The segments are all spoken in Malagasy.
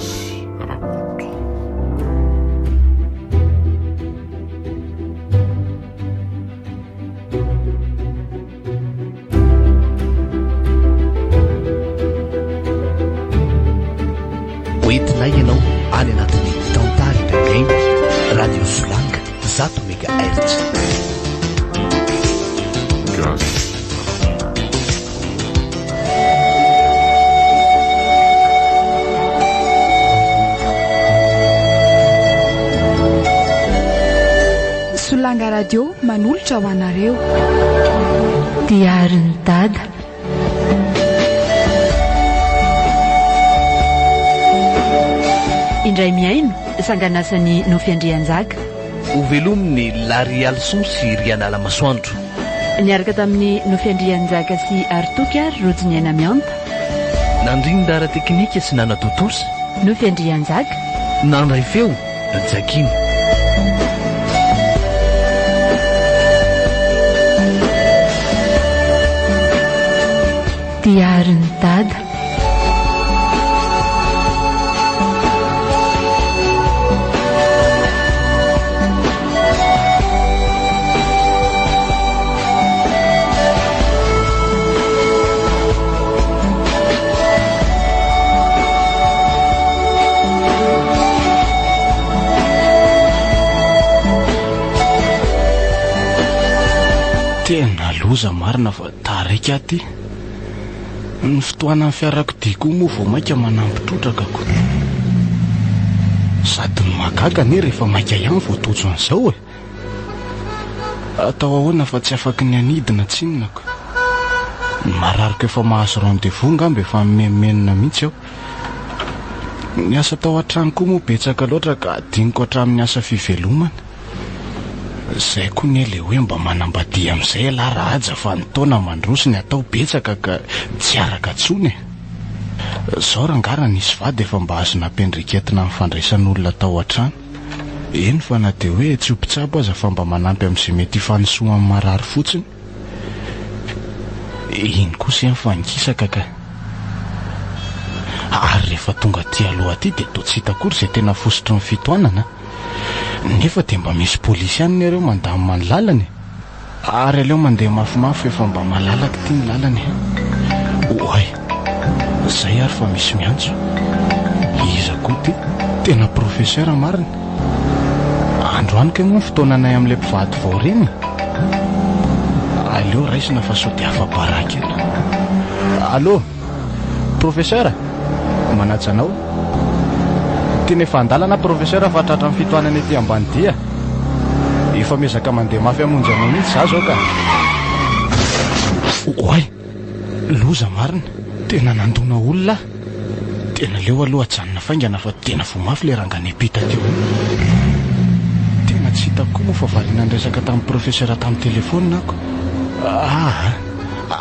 Gasy Rakoto. Hoentinay ianao any anatin'ny tantary dragainy radio Solanga 100 MHz. Gasy Solanga radio manolotra ho anareo. Diarin'ny dada. Indray miaino sanganasany Nofiandrianjaka. Ho velominy Lari Alson sy Riana Lamasoandro. Niaraka tamin'ny Nofiandrianjaka sy Artokar Rojiniana Mianta. Nandrinda ara teknika sy nana totosa. Nofiandrianjaka. Nandray feo Jakiny. Diarin'ny dada. Tena loza marina fa tarika aty. Ny fotoana ny fiarako diako moa vao maika manampitrotraka ko. Sady ny magaga ne rehefa maika ihany vao tojo an'izao e. Atao ahoana fa tsy afaky ny anidina tsinonako. Marariko efa mahazo rendez-vous ngambe efa memenina mihitsy aho. Ny asa tao an-trano koa moa betsaka loatra ka adiniko hatramin'ny asa fivelomana. Zay koa ny le hoe mba manambadia amin'izay la raha aja fa ny taona mandroso ny atao betsaka ka tsy araka tsony. Zao rangara nisy vady efa mba azo nampendriketina amin'ny fandraisan'olona tao an-trano. Eny fa na dia hoe tsy hopitsabo aza fa mba manampy amin'izay mety fanosoan'ny marary fotsiny. Iny kosa ny fankisaka ka. Ary rehefa tonga ty aloha aty dia toa tsy hita akory izay tena fosotry ny fitoanana. Nefa dia mba misy polisy ihany ireo mandamina ny lalany. Ary aleo mandeha mafimafy efa mba malalaka ty ny lalany. Oay, zay ary fa misy miantso. Iza koa ty, tena profesera marina. Androany ka moa fotoananay amin'ilay mpivady vao reny. Aleo raisina fa sao dia afa-baraka ela. Allo, profesera, manaja anao? Tena efa andalana profesera fa tratra ny fitoanana ety ambany dia. Efa mezaka mandeha mafy amonjy anao mihitsy za zao ka. Oay, loza marina, tena nandona olona. Tena leo aloha ajanona faingana fa tena vo mafy le rangany pita teo. Tena tsy hitako moa fa variana nresaka tamin'ny profesera tamin'ny telefônina ako.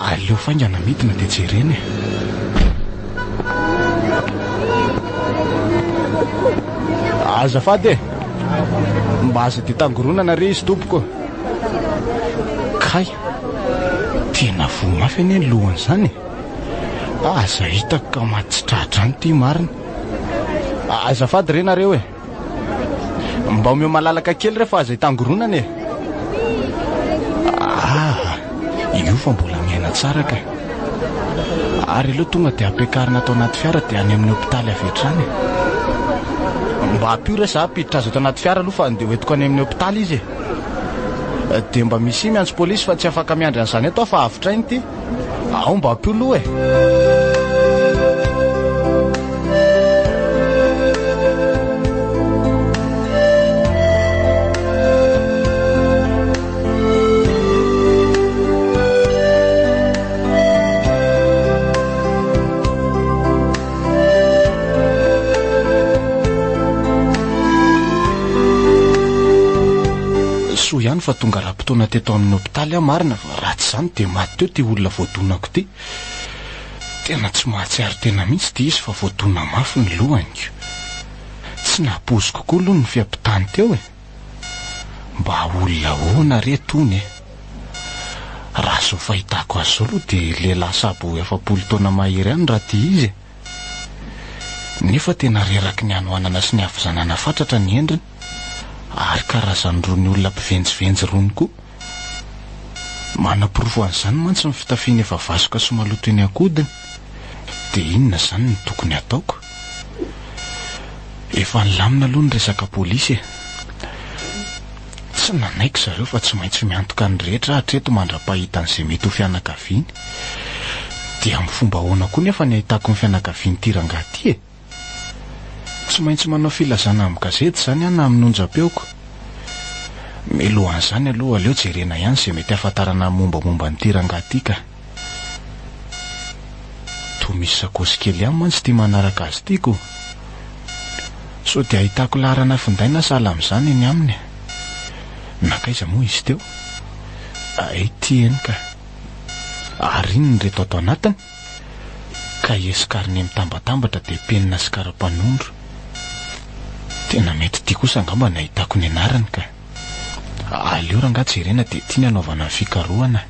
Aleo faingana midina dia jereny e. Azafady e, mba aza dia tangoronana re izy tompoko. Kay, tena vo mafy ane ny lohan'izany. Aza hitako ka matsitratra any ty marina. Azafady re nareo e, mba omeo malalaka kely rehefa aza hitangoronana e. Io fa mbola miaina tsara ka. Ary aloha tonga dia ampiakarina tao anaty fiara dia any amin'ny hopitaly avetrany. Mba ampio sa apiditra azo ato anaty fiara aloha fa andeha hoentiko any amin'ny hopitaly izy e. Dia mba misy miantso polisy fa tsy afaka miandry an'izany eto fa avitrainy ty. Ao mba ampio aloha e. Soa ihany fa tonga raha-potoana teto amin'ny hopitaly aho marina fa raha tsy izany dia maty teo ty olona voadonako ty. Tena tsy mahatsiaro tena mihitsy ty izy fa voadona mafy ny lohany. Tsy nahapozy kokoa aloha ny fiampitany teo e. Mba olona hoana re tony e. Raha zao fahitako azy zao aloha dia lehilahy sabo 70 taona mahery ihany raha ty izy. nefa tena reraky ny anoanana sy ny havizanana fatratra ny endriny ary karazany roa ny olona mpivenjivenjy rony koa. Manam-pirofo an'izany mantsy ny fitafiana efa vasoka sy maloto eny ankodiny. Dia inona izany ny tokony ataoko? Efa nilamina aloha ny resaka polisy e. Tsy nanaiko zareo fa tsy maintsy miantoka ny rehetra hatreto mandra-pahita an'izay mety ho fianakaviany. Dia amin'ny fomba ahoana koa nefa ny ahitako ny fianakaviany ity rangahy ity e. Tsy maintsy manao filazana amin'ny gazety izany aho na amin'ny onjam-peoko. Milohan'izany aloha aleo jerena ihany izay mety ahafantarana mombamomba n'ity rangahy ity ka. Toa misy sakosy kely ihany mantsy tia manaraka azy tiako. So dia ahitako laharana findaina sahala amin'izany eny aminy. Nakaiza moa izy teo? Ity eny ka. Ary iny ny reto ato anatiny? Kahie sy karne mitambatambatra dia penina sy kara-panondro. Tena mety tia kosa angamba ny ahitako ny anarany ka. Aleo rangahy jerena dia tia ny anaovana ny fikarohana.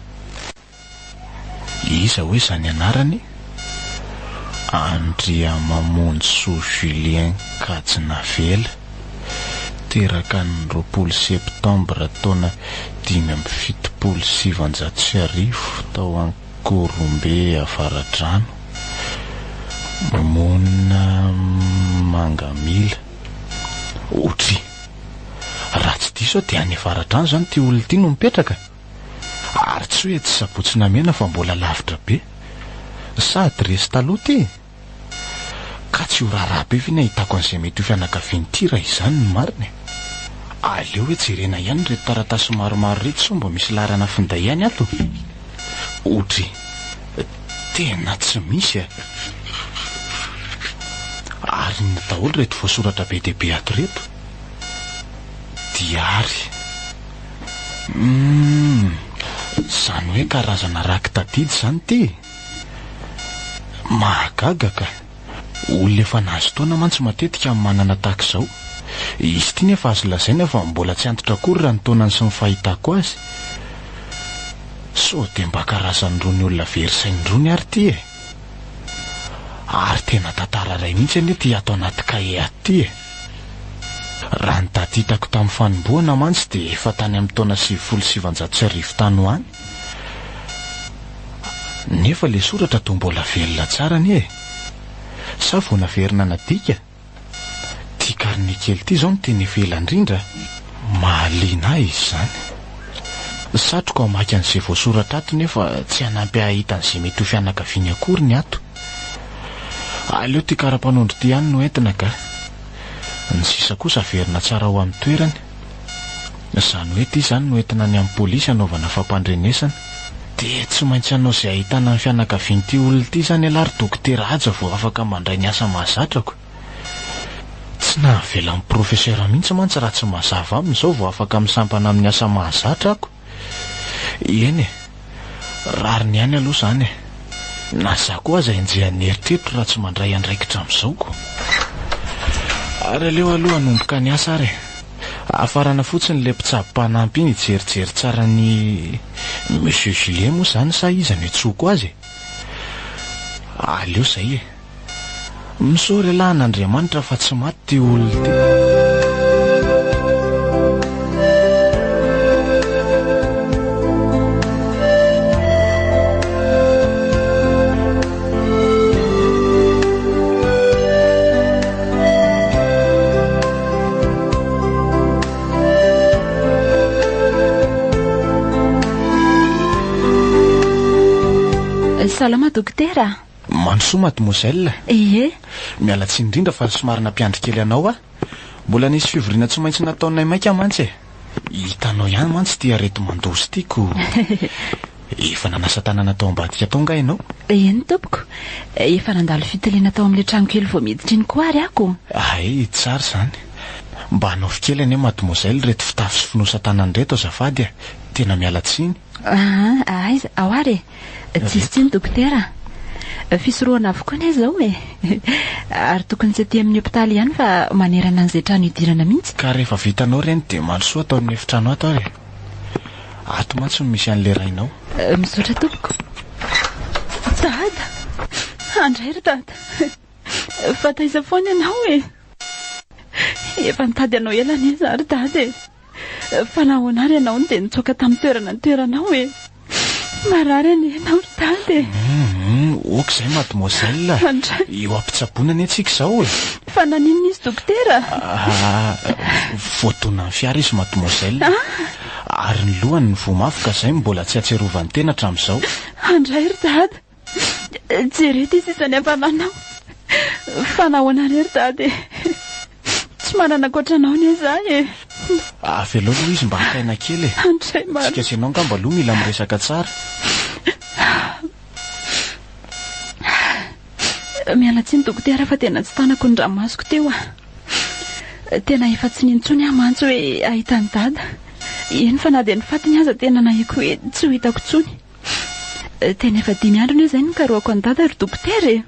Iza hoe izany anarany? Andriamamonjy Julien Kajinavela, teraka ny 20 septambra taona 577 tao Ankorombe Avaradrano, Mona Mangamila. Otry, raha tsy diso dia any Avaradrano izany ty olona ity no mipetraka. Ary tsy hoe tsy sabotsina mena fa mbola lavitra be. Sady resy taloha ty. Ka tsy ho raharaha be ve ny ahitako an'izay mety ho fianakaviany ity raha izany ny mariny. Aleo hoe jerena ihany reto taratasy maromaro reto so mba misy laharana finday ihany ato. Otry, tena tsy misy a. Ary ny daholo reto voasoratra be dia be ato reto. Diary. Izany hoe karazana raky tadidy izany ty. Mahagaga ka. Olona efa nahazo taona mantsy matetika manana tahaka izao. Izy ity nefa azo lazaina fa mbola tsy antitra akory raha ny taonany sy ny fahitako azy. So dia mba karazany roa ny olona verisainy roa ny ary ty e. Ary tena tantara ray mihitsy anie ty ato anaty kahie aty e. Raha ny daty hitako tamin'ny fanombohana mantsy dia efa tany amin'ny taona 1700 tany ho any. Nefa le soratra toa mbola velona tsara ni e. Sa vao naverina nadika. Ty karne kely ty zao no teny vela indrindra. Mahaliana izy izany. Satroko hamaky an'izay voasoratra ato nefa tsy hanampy ahita an'izay mety ho fianakaviany akory ny ato. Aleo ty kara-panondro ty ihany no entina ka. Ny sisa kosa verina tsara ho amin'ny toerany. Izany hoe ty izany no entina ny amin'ny polisy anaovana fampandrenesana. Dia tsy maintsy anao izay ahitana ny fianakaviany ty olona ity izany alary dokotera aja vao afaka mandray ny asa mahazatrako. Tsy navela amin'ny profesera mihitsy mantsy raha tsy mazava amin'izao vao afaka misampana amin'ny asa mahazatra ako. Eny e, rariny ihany aloha izany e. Na zaho koa aza enjehan'ny eritreritro raha tsy mandray andraikitra amin'izaoko. Ary aleo aloha hanomboka ny asa ary. Afarana fotsiny le mpitsabo-panampy iny hijerijery tsara ny Monsieur Julien moa izany sa iza ny tsoko azy. Aleo izay e. Misaory lahan'Andriamanitra fa tsy maty ty olona ty. Salama dokotera. Mansoa mademoiselle. Ie. Miala tsiny indrindra fa somary nampiandry kely anao a. Mbola nisy fivoriana tsy maintsy nataonay maika mantsy e. Hitanao ihany mantsy ty areto mandozy tiako. Efa nanasa tanana tao ambadika tao nga ianao? Eny tompoko. Efa nandalo fitiliana tao amin'le trano kely vao miditra iny koa ary ako. Ay, tsara izany. Mba anaovy kely anie mademoiselle reto fitafy sy finosan-tanany reto azafady a. Tena miala tsiny. Aiza, ao ary. Tsisy tsiny dokotera. Fisoroana avokoa ny zao e. Ary tokony tsy aty amin'ny hopitaly ihany fa manerana an'izay trano idirana mihitsy. Ka rehefa vitanao reny dia malosoa atao amin'ny efitrano ato ary. Ato mantsy no misy an'le rainao. Misaotra tompoko. Dada. Andray ry dada. Fa taiza foana ianao e. Efa nitady anao elana izy ary dady e. Fa nahoana ary ianao dia nitsoaka tamin'ny toerana ny toeranao e. Marary any ianao dady e. Ok izay mademoiselle. Eo ampitsaboana ny antsika izao e. Fa naninona izy dokotera? Voadona ny fiara izy mademoiselle. Ary ny lohany ny vomafy ka izay mbola tsy atserovany tena hatramin'izao. Andray ry dady. Jereto izy isany hafananao. Fa nahoana ry dady. Tsy manana ankoatranao ny izaho e. Avy aloha aloha izy mba hakaina kely e. Andray marina. Tsika asianao ngamba aloha mila miresaka tsara. Miala tsiny dokotera fa tena tsy tanako ny ramasoko teo tena efa tsy nintsony aho mantsy hoe ahita ny dada. Eny fa na dia ny fatiny aza tena nahiko hoe tsy ho hitako tsony. Tena efa 5 andro izay nikaroako ny dada ry dokotera e.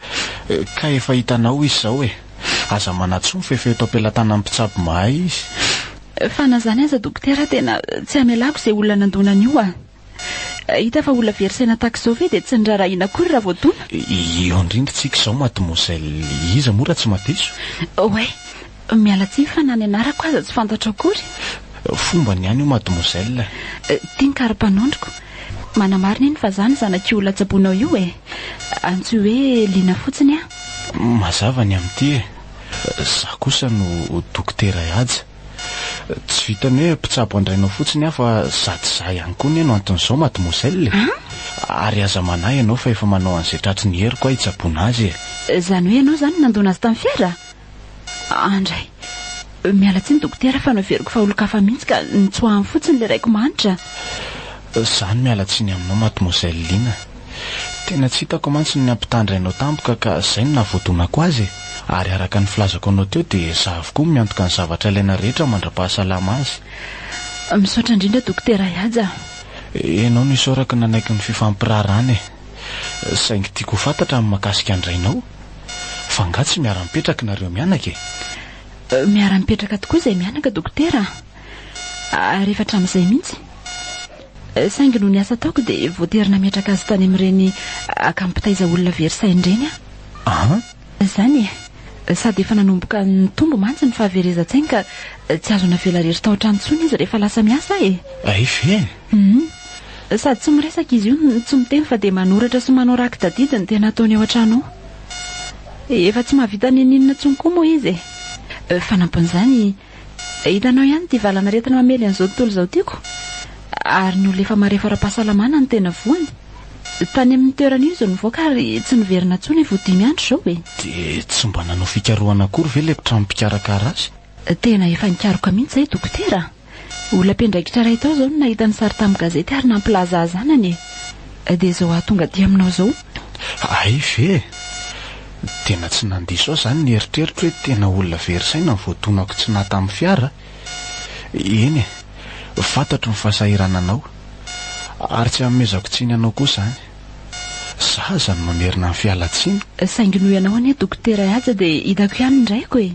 Ka efa hitanao izy izao e. Aza manatsoa mifefeto eto am-pilatana amin'ny mpitsabo mahay izy. Fa na zany aza dokotera tena tsy amelako izay olona nandonany io hita fa olona verisaina tahaka izao ve dia tsy nirarahina akory raha voadona. Eo indrindratsika izao mademoiselle. Iza mora tsy madiso. Oe, miala tsiny fa na ny anarako aza tsy fantatro akory. Fomba ny any io mademoiselle. Tiany kara-panondroko. Manamarina iny fa zany zanak'olona tsabonao io e. Antsoy hoe Lina fotsiny a. Mazava ny amin'ity e. Za kosa no dokotera Aja. Tsy vitany hoe mpitsabo andrainao fotsiny aho fa sady za ihany koa ny no anton'izao mademoiselle. Ary aza manahy ianao fa efa manao an'izay tratry ny heriko aho hitsaboana azy e. Zany hoe ianao zany nandona azy tamin'ny fiara? Andray, miala tsiny dokotera fa naveriko fa olo-kafa mihitsy ka nitsoahany fotsiny le raiko manitra. Zany miala tsiny aminao mademoiselle Lina. Tena tsy hitako mantsy ny ampitandrainao tampoka ka izay no nahavoadonako azy. Ary araka ny filazako anao teo dia za avokoa miantoka ny zavatra ilaina rehetra mandra-pahasalama azy. Misaotra indrindra dokotera Aja. Ianao no isaoraka nanaiky ny fifampirarana e. Saingy tiako fantatra amin'ny mahakasika andrainao. Fa nga tsy miara-mipetraka nareo mianaka e. Miara-mipetraka tokoa izay mianaka dokotera. Ary efa hatramin'izay mihitsy. Saingy no ny asa ataoko dia voaterina miatraka azy tany amin'ireny akampitaiza olona verisaina ireny a. Zany e, sady efa nanomboka ny tombo mantsy ny fahaverezan-tsainy ka tsy azo navela rery tao an-trano izy rehefa lasa miasa e. Ve? Sady tsy miresaka izy io tsy miteny fa dia manoratra sy manao raky tadidy ny tena ataony ao an-trano. Efa tsy mahavita ninina tsony koa moa izy e. Fanampon'izany hitanao ihany ty valana retina mamely an'izao tontolo izao tiako. Ary ny olona efa marefa ara-pahasalamana ny tena voany. Tany amin'ny toerana io izao nivoaka ary tsy niverina tsony vao 5 andro izao e. Dia tsy mba nanao fikarohana akory ve le mpitrampo mpikarakara azy? Tena efa nikaroka mihitsy izay dokotera. Olona mpiandraikitra iray tao izao no nahita ny sary tamin'ny gazety ary nampilaza azy anany e. Dia izao ahatonga aty aminao izao. Ve? Tena tsy nandiso aho zany ny eritreritro hoe tena olona verisaina ny voadonako tsy nahy tamin'ny fiara. Eny e, fantatro ny fahasahirananao. Ary tsy hamezako tsiny anao koa zany. Za zany mamerina ny fialatsiny. Saingy noho ianao anie dokotera Aja dia hitako ihany indraiko e.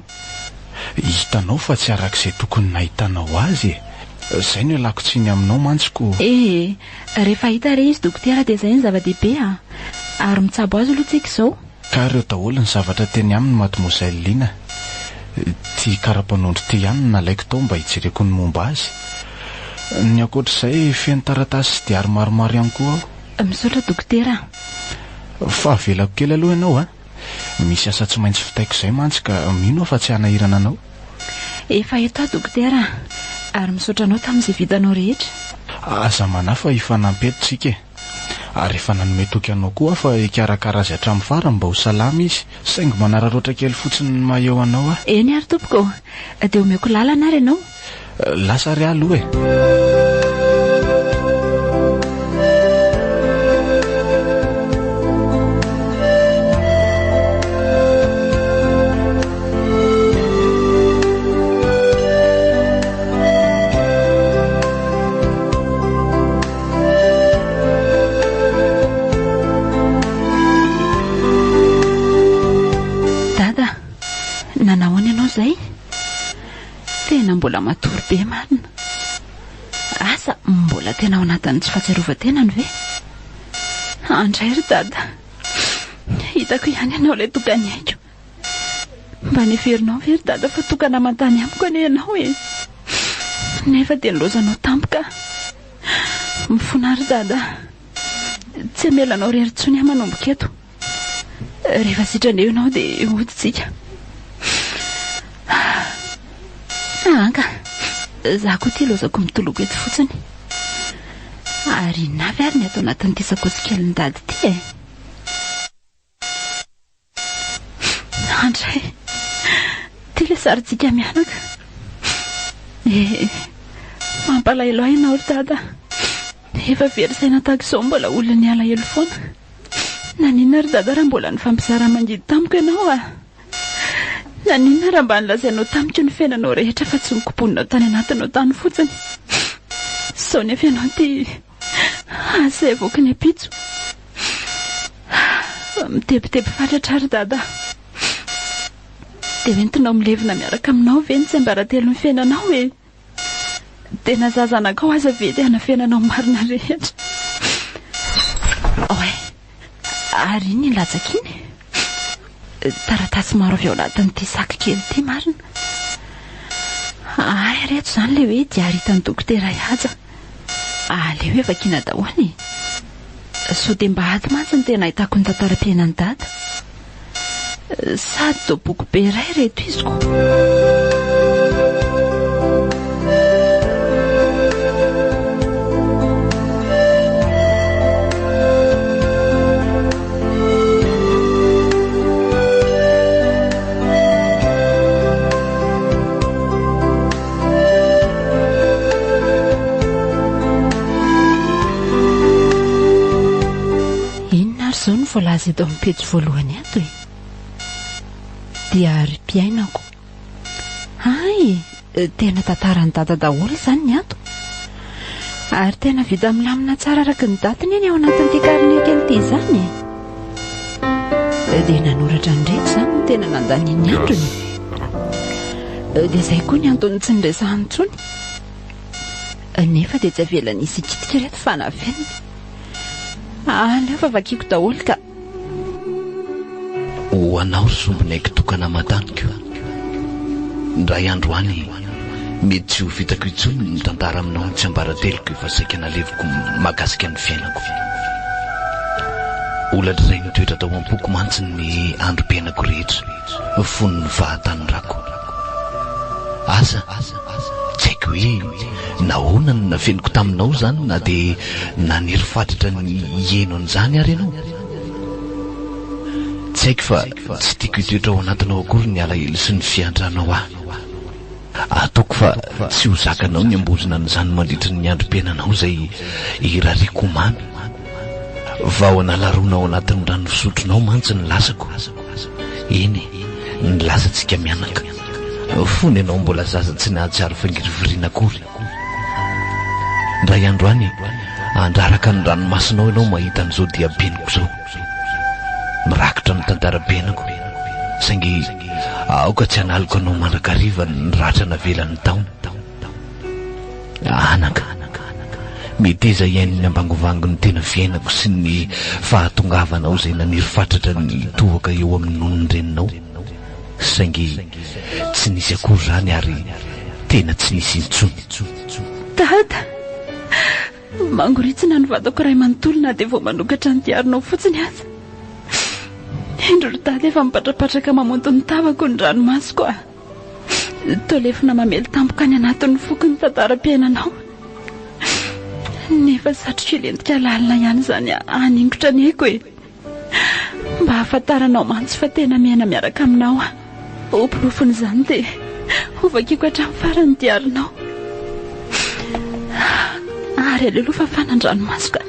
Hitanao fa tsy arak'izay tokony nahitanao azy e. Izay no ialako tsiny aminao mantsiko. Rehefa hita re izy dokotera dia izay ny zava-dehibe a. Ary mitsabo azy aloha tsika izao. Ka ireo daholo ny zavatra teny aminy mademoiselle Lina. Ty kara-panondro ty ihany no nalaiko tao mba hijereko ny momba azy. Ny ankoatr'izay feno taratasy sy diary maromaro ihany koa aho. Misaotra dokotera. Fa avelako kely aloha ianao a. Misy asa tsy maintsy fitaiko izay mantsy ka mino aho fa tsy hanahirana anao. Efa eto aho dokotera. Ary misaotra anao tamin'izay vitanao rehetra. Aza manahy fa hifanampetritsika e. Ary efa nanome toky anao koa fa hikarakara azy hatramin'ny farany mba ho salama izy. Saingy manararoatra kely fotsiny ny maheo anao a. Eny ary tompoko. Dia omeko lalana ary ianao. Lasa ry aloha e. Dada, nanahoana ianao izay? Tena mbola matory be marina. Asa mbola tena ao anatin'ny tsy fahatsiarovan-tenany ve? Andray ry dada, hitako ihany ianao ilay tokany haiko. mba neferinao very dada fa tokana mantany amiko ane ianao e. Nefa dia nilozanao tampoka. Mifonary dada, tsy amelanao rery tsony manomboka eto. Rehefa sitraneo ianao dia hoditsika. Anka, za koa ty lozako mitologo eto fotsiny. Ary navy ary ny atao anatin'ity sakosy kely ny dady ty e. Andray, ty le sarintsika mianaka. Mampalahelo ahy ianao ry dada. Efa very saina tahaka izao mbola olona ny alahelo foana. Naninona ry dada raha mbola ny fampizara mangidy tamiko ianao a? Naninona raha mba nilazainao tamiko ny fiainanao rehetra fa tsy nikoponinao tany anatinao tany fotsiny? Sao nefa ianao ty asa evoky ny apitso. Mitebiteby fatratra ry dada. Dia entinao milevina miaraka aminao ve ny tsy ambaratelo ny fiainanao e? Tena zazanakao aza ve dia ana fiainanao marina rehetra. Oe, ary iny latsaka iny. Taratasy maro avy ao anatin'ity saky kely ity marina. Ay, reto izany le hoe diary hitan'ny dokotera Ihaja. Le hoe vakiana dahony. Sao dia mba ato mantsy ny tena ahitako ny tantaram-piainan'ny dada. Sady dao boky be iray reto iziko. Inona ary izao no voalaza eto amin'ny pejy voalohany ato e? Diary mpiainako. Ay, tena tantaran'ny dada daholo izany ny ato. Ary tena vita milamina tsara araka ny datiny eny ao anatin'ity karine kely ity izany. Dia nanoratra ny rehetra izany no tena nandaniany androny. Dia izay koa ny antony tsy niresahany intsony. Nefa dia tsy avelany isikitika reto fa naveniny. Aleo fa vakiako daholo ka. Ho anao ry zombinaiko tokana mataniko. Ndray andro any mety tsy ho vitako intsony ny tantara aminao tsy ambarateloko efa saika nalevoko mahakasika ny fiainako. Olatra izay nitoetra tao am-poko mantsy ny androm-piainako rehetra, fony ny fahatanyrako. Asa tsy haiko hoe nahoana ny nafeniko taminao zany na dia naniry fatratra ny ieno an'izany ary ianao. Tsy haiko fa tsy tiako hitoetra ao anatinao akory ny alahelo sy ny fiantranao ahy. Ataoko fa tsy ho zakanao ny ambozina n'izany mandritra ny androm-piainanao izay irariako mamy. Vao nalaronao anatin'ny rano fisotronao mantsy ny lasako. Eny, ny lasantsika mianaka. Fony ianao mbola zaza tsy nahatsiaro fangirivoriana akory. Ndray andro any andraraka ny ranomasinao ianao mahita an'izao diabeniko izao. Mirakitra ny tantara-piainako saingy aoka tsy analoko anao mandrakariva ny ratra navelan'ny taona. Anaka, miteza iainony ambangovango ny tena fiainako sy ny fahatongavanao izay naniry fatratra ny tohaka eo amin'ny nonony reninao. Saingy tsy nisy akory izany ary tena tsy nisy intsony. Dada, mangoritsina ny vatako iray manontolo na dia vao manokatra ny diarinao fotsiny aza. Indro ry dada efa mipatrapatraka mamonto ny tavako ny ranomasoko a. Tolefina mamely tampoka any anatin'ny foky ny tantara-piainanao. Nefa satroka ilentika lalina ihany izany haningotra ny haiko e. Mba hahafantaranao mantsy fa tena miaina miaraka aminao a. Oporofony izany dia ho vakiako hatramin'ny farany diarinao. Ary alelo fafanandranomasoko.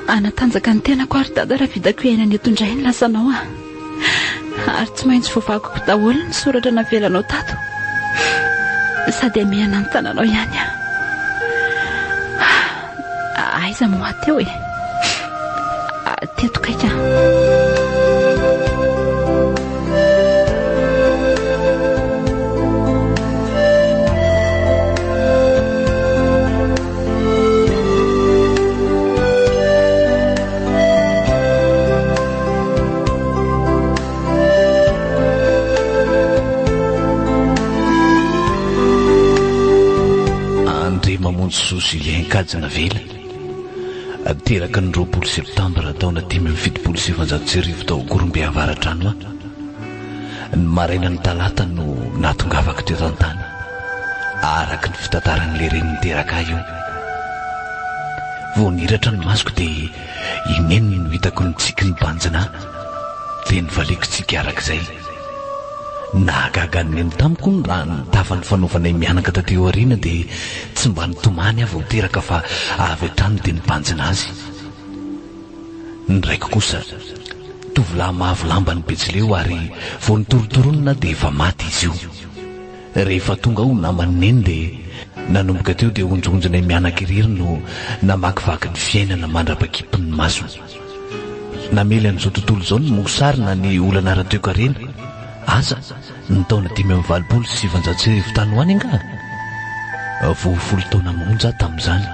Anatanjaka ny tenako ary dada raha vitako iainany eto indray ny lasanao a. Ary tsy maintsy voavakako daholo ny soratra navelanao tato. Sady amehana ny tananao ihany a. Aiza moa teo e. Teto kaika. Julien Kajana Vela teraka ny 20 septambra taona 577 tao Gorombe Avaratrano ny marainan'ny talata no natongavako teo tantany araka ny fitantaran'le reny niteraka io vao niratra ny masoko dia ineny no hitako ny tsiky ny banjana dia nyvaleko tsika arak'izay nahagaga ny tamiko ny raha ny tafany fanaovanay mianaka tateo ariana dia tsy mba nitomany aho vao teraka fa avy hatrany dia nibanjina azy ny raiko kosa tovolahy mavo lamba ny Betsileo ary vao nitorotoronina dia efa maty izy io rehefa tonga ao namaneny dia nanomboka teo dia onjonjonay mianaka irery no namakivaky ny fiainana mandrapakipon'ny masony namely an'izao tontolo izao ny mosarina ny olana ara-teoko arena aza ny taona 527 tany ho any anga vao 10 taona monja tamin'izany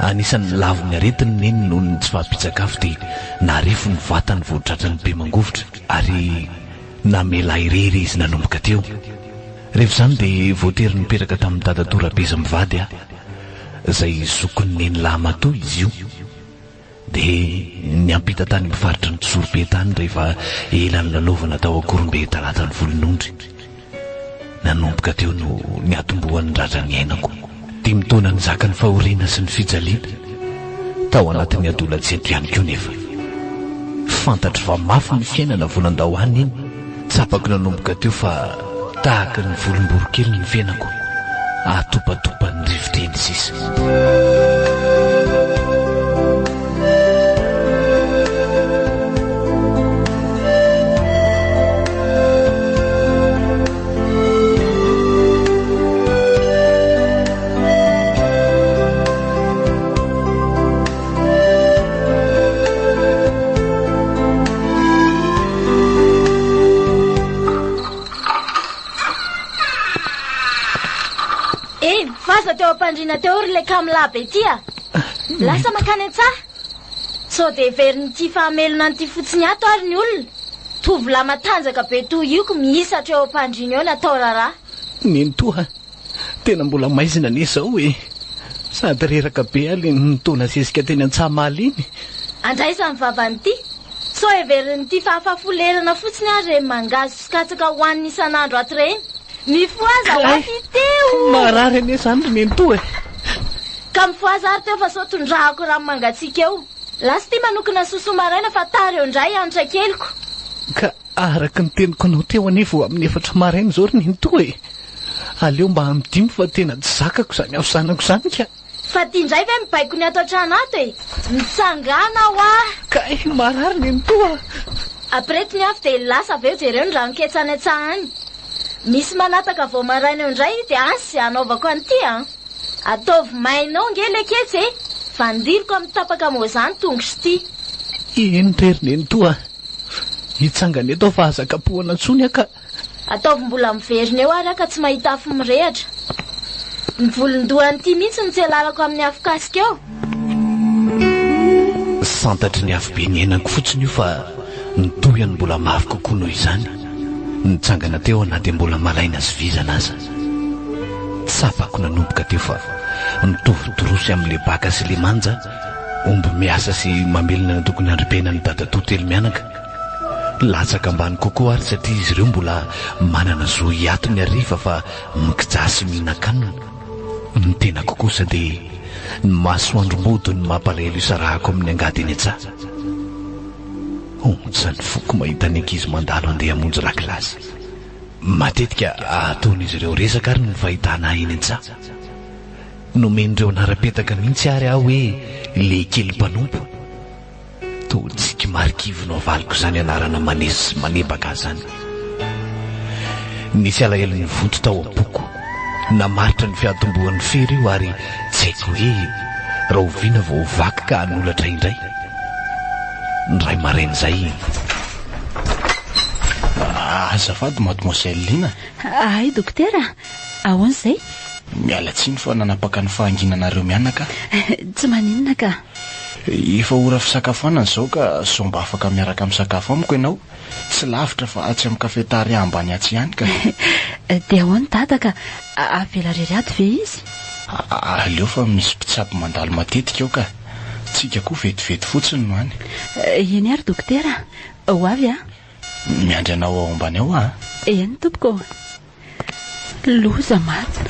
anisan'ny lavo ny aretiny neny noho ny tsy fahampitsakafo dia narefo ny vatany voatratrany be mangovotra ary namela irery izy nanomboka teo rehefa izany dia voatery nipetraka tamin'ny dadatorabeza mivady aho izay zokony neny lamatoa izy io dia niampita tany mifaritra ny tsorobe tany rehefa elany lalovana tao Gorombe talatany volonondry nanomboka teo no niatombohan'ny radrany ainako 10 taona ny zakany fahoriana sy ny fijaliana tao anatin'ny adolatsento ihany koa nefa fantatry fa mafy ny fiainana vonandao any iny tsapako nanomboka teo fa tahaka ny volomborokely ny fiainako atopatopa ny rivoteny sisa teo ampandrina teo ry le kamlabe tia lasa makany an-tsaha sao dia veriny ty fahamelona nyty fotsiny ato ary ny olona tovolahy matanjaka be toy ioko mihisatra eo ampandrina eo natao raraha neny toa tena mbola maizina an'izao hoe sady reraka be aly nitona sesika teny an-tsahamaly iny andraisa ny vavany ty sao everiny ty fahafafolerana fotsiny ary re mangazo sykatsaka hoan'ny isan'andro ato reny mifoaza hoafy teo marary ane izany ry neny toa ka mifoaza ary teo fa sao tondrahako raha mangatsika eo lasa ty manokana sosomaraina fa tary eo indray anitra keliko ka araka ny teniko anao teo anevo amin'ny 4 maraina izao ry neny toa aleo mba amidimy fa tena tsy zakako izany aosanako izany ka fa ty indray ve mibaiko ny ato an-trano ato mitsangana ho ah ka marary neny toa apretiny avy dia lasa avy eo jereo ny raha miketsany an-tsaha any misy manataka vao maraina eo indray dia ansy anaovako an'ity ataovy mainao ngely aketsy fa ndiriko amin'ny tapaka moazany tongo sy ty eny rery neny toa hitsangana eto fa azakapohana ntsony aka ataovy mbola miverina eo ary aka tsy mahita afo mirehatra ny volondohanyity mihitsy ny tsy alalako amin'ny afokasika eo santatry ny afo be ny ainako fotsiny io fa nitohany mbola mafy kokoa noho izany nitsangana teo anaty mbola malaina sy vizana aza tsapako nanomboka teo fa nitovy torosy amin'le baka sy le manja omby miasa sy mamelona na tokony andrim-piaina ny dadatotelo mianaka latsaka ambany kokoa ary satria izy ireo mbola manana zo hiato ny ariva fa mikijasy mihinan-kanina ny tenako kosa dia ny masoandro-modo ny mampalahelo isarahako amin'ny angady eny an-tsaha ontsany foko mahita ny ankizy mandalo andeha hamonjy rakilasy matetika ataon'izy ireo resaka ary ny fahitana eny an-tsaha nomen'ireo anara-petaka mihitsy ary aho hoe le kely mpanompo to tsika marikivy no avaliko izany anarana manesy sy manebaka zany nisy alahelo ny voto tao am-poko namaritra ny fiatombohan'ny fery io ary tsy haiko hoe raha oviana vao vaky ka hanolatra indray ny ray maraina izay azafady mademoiselle Lina ay dokotera ahoana izay miala tsiny fa nanapaka ny fahanginanareo mianaka tsy maninona ka efa ora fisakafoanana izao ka so mba afaka miaraka amin'ny sakafo amiko ianao tsy lavitra fa atsy amin'ny kafetaria ambany atsy ihany ka dia ahoany dada ka avela rery ady ve izy Aleo fa misy mpitsapy mandalo matetika ao ka tsika koa vetivety fotsiny no any. Eny ary dokotera, ho avy Miandry anao ao ambany ao eny tompoko. Loza maty.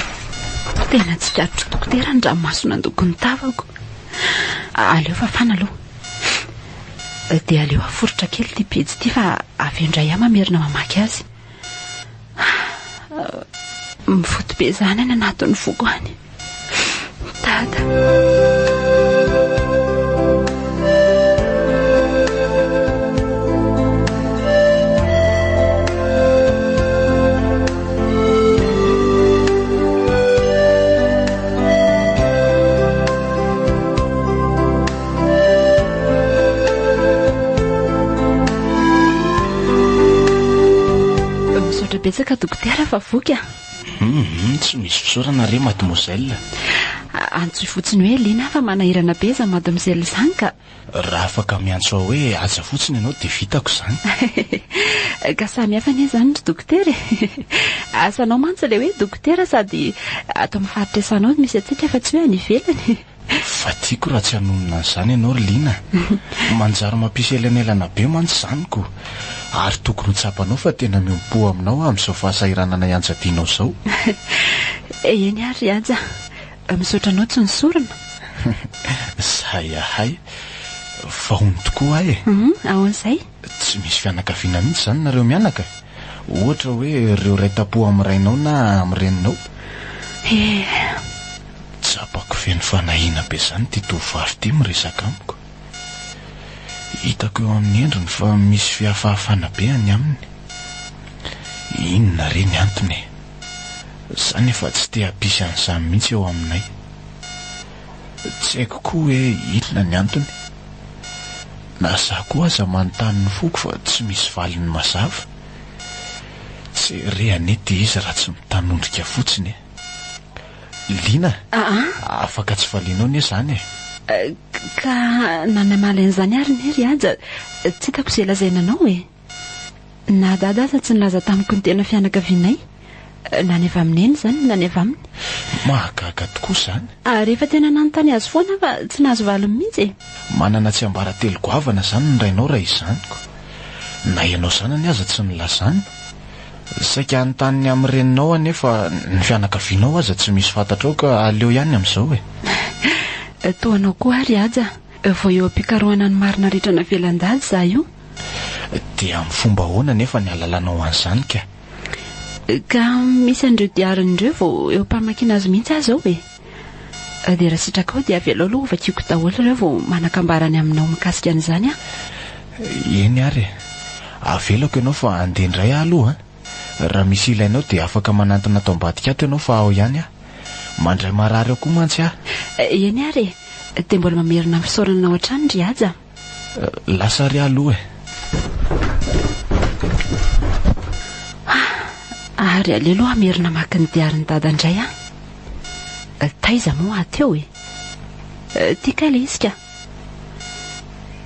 Tena tsy karotry dokotera ny ranomasona andoko ny tavako. Aleo fafana aloha. Dia aleo aforotra kely ty pejy ty fa avy indray mamerina mamaky azy. Mifoto be zany any anatin'ny foko any. Dada. Misaotra betsaka dokotera fa voky tsy misy fisaorana re mademoiselle. Antsoy fotsiny hoe Lina fa manahirana be za mademoiselle izany ka. Raha afaka miantso ao hoe aza fotsiny ianao dia vitako izany. Ka samy hafa anie izany ry dokotera. Asanao mantsy ilay hoe dokotera sady ato amin'ny faritra isanao misy atsika fa tsy hoe any ivelany. Fa tiako raha tsy hanonona an'izany ianao ry Lina. Manjary mampisy elanelana be mantsy izanyko. Ary tokony ho tsapanao fa tena miompo aminao amin'izao fahasahiranana ianjadianao izao. Eny ary aja. Misaotranao tsy nisorona. Zay ahay. Fahony tokoa ahoan'izay? Tsy misy fianakaviana mihitsy izany nareo mianaka. Ohatra hoe ireo ray tapo amin'ny rainao na amin'ny reninao. Tsapako feno fanahiana be izany ty tovovavy ty miresaka amiko. Hitako eo amin'ny endriny fa misy fiafahafana be any aminy. Inona re ny antony? Izany efa tsy te hampisy an'izany mihitsy eo aminay. Tsy haiko koa hoe inona ny antony. Na za koa aza manontany ny foko fa tsy misy valiny mazava. Tsy re anety izy raha tsy mitanondrika fotsiny. Lina, afaka tsy valianao anie izany Ka nanamaly an'izany ary ny ry aja. Tsy hitako izay lazaina anao Na dada aza tsy nilaza tamiko ny tena fianakavianay. Na ny avy amineny izany na ny avy aminy. Mahagaga tokoa izany. Rehefa tena nanontany azy foana fa tsy nahazo valiny mihitsy Manana tsy ambara telo goavana izany ny rainao raha izaniko. Na ianao zanany aza tsy nilazany. Saika anontany amin'ny reninao anefa ny fianakavianao aza tsy misy fantatrao ka aleo ihany amin'izao Toanao koa ary aja. Vao eo am-pikarohana ny marina rehetra navelan-dady za io. Dia amin'ny fomba ahoana nefa ny alalanao an'izany ka? Ka misy andreo diarin'ireo vao eo mpamakina azy mihitsy azy ao dia raha sitraka ao dia avy aloha vakiako daholo ireo vao manakambarany aminao mikasika an'izany Eny ary. Avelako ianao fa andeha indray aloha Raha misy ilainao dia afaka manantona tao ambadika ato ianao fa ao ihany Mandray marary ao koa mantsy Eny ary. Dia mbola mamerina fisaorana ao an-trano ry aja. Lasa ry aloha Ary alelo hamerina maka ny diarin'ny dada indray Taiza moa aty eo Tia kale izy ka.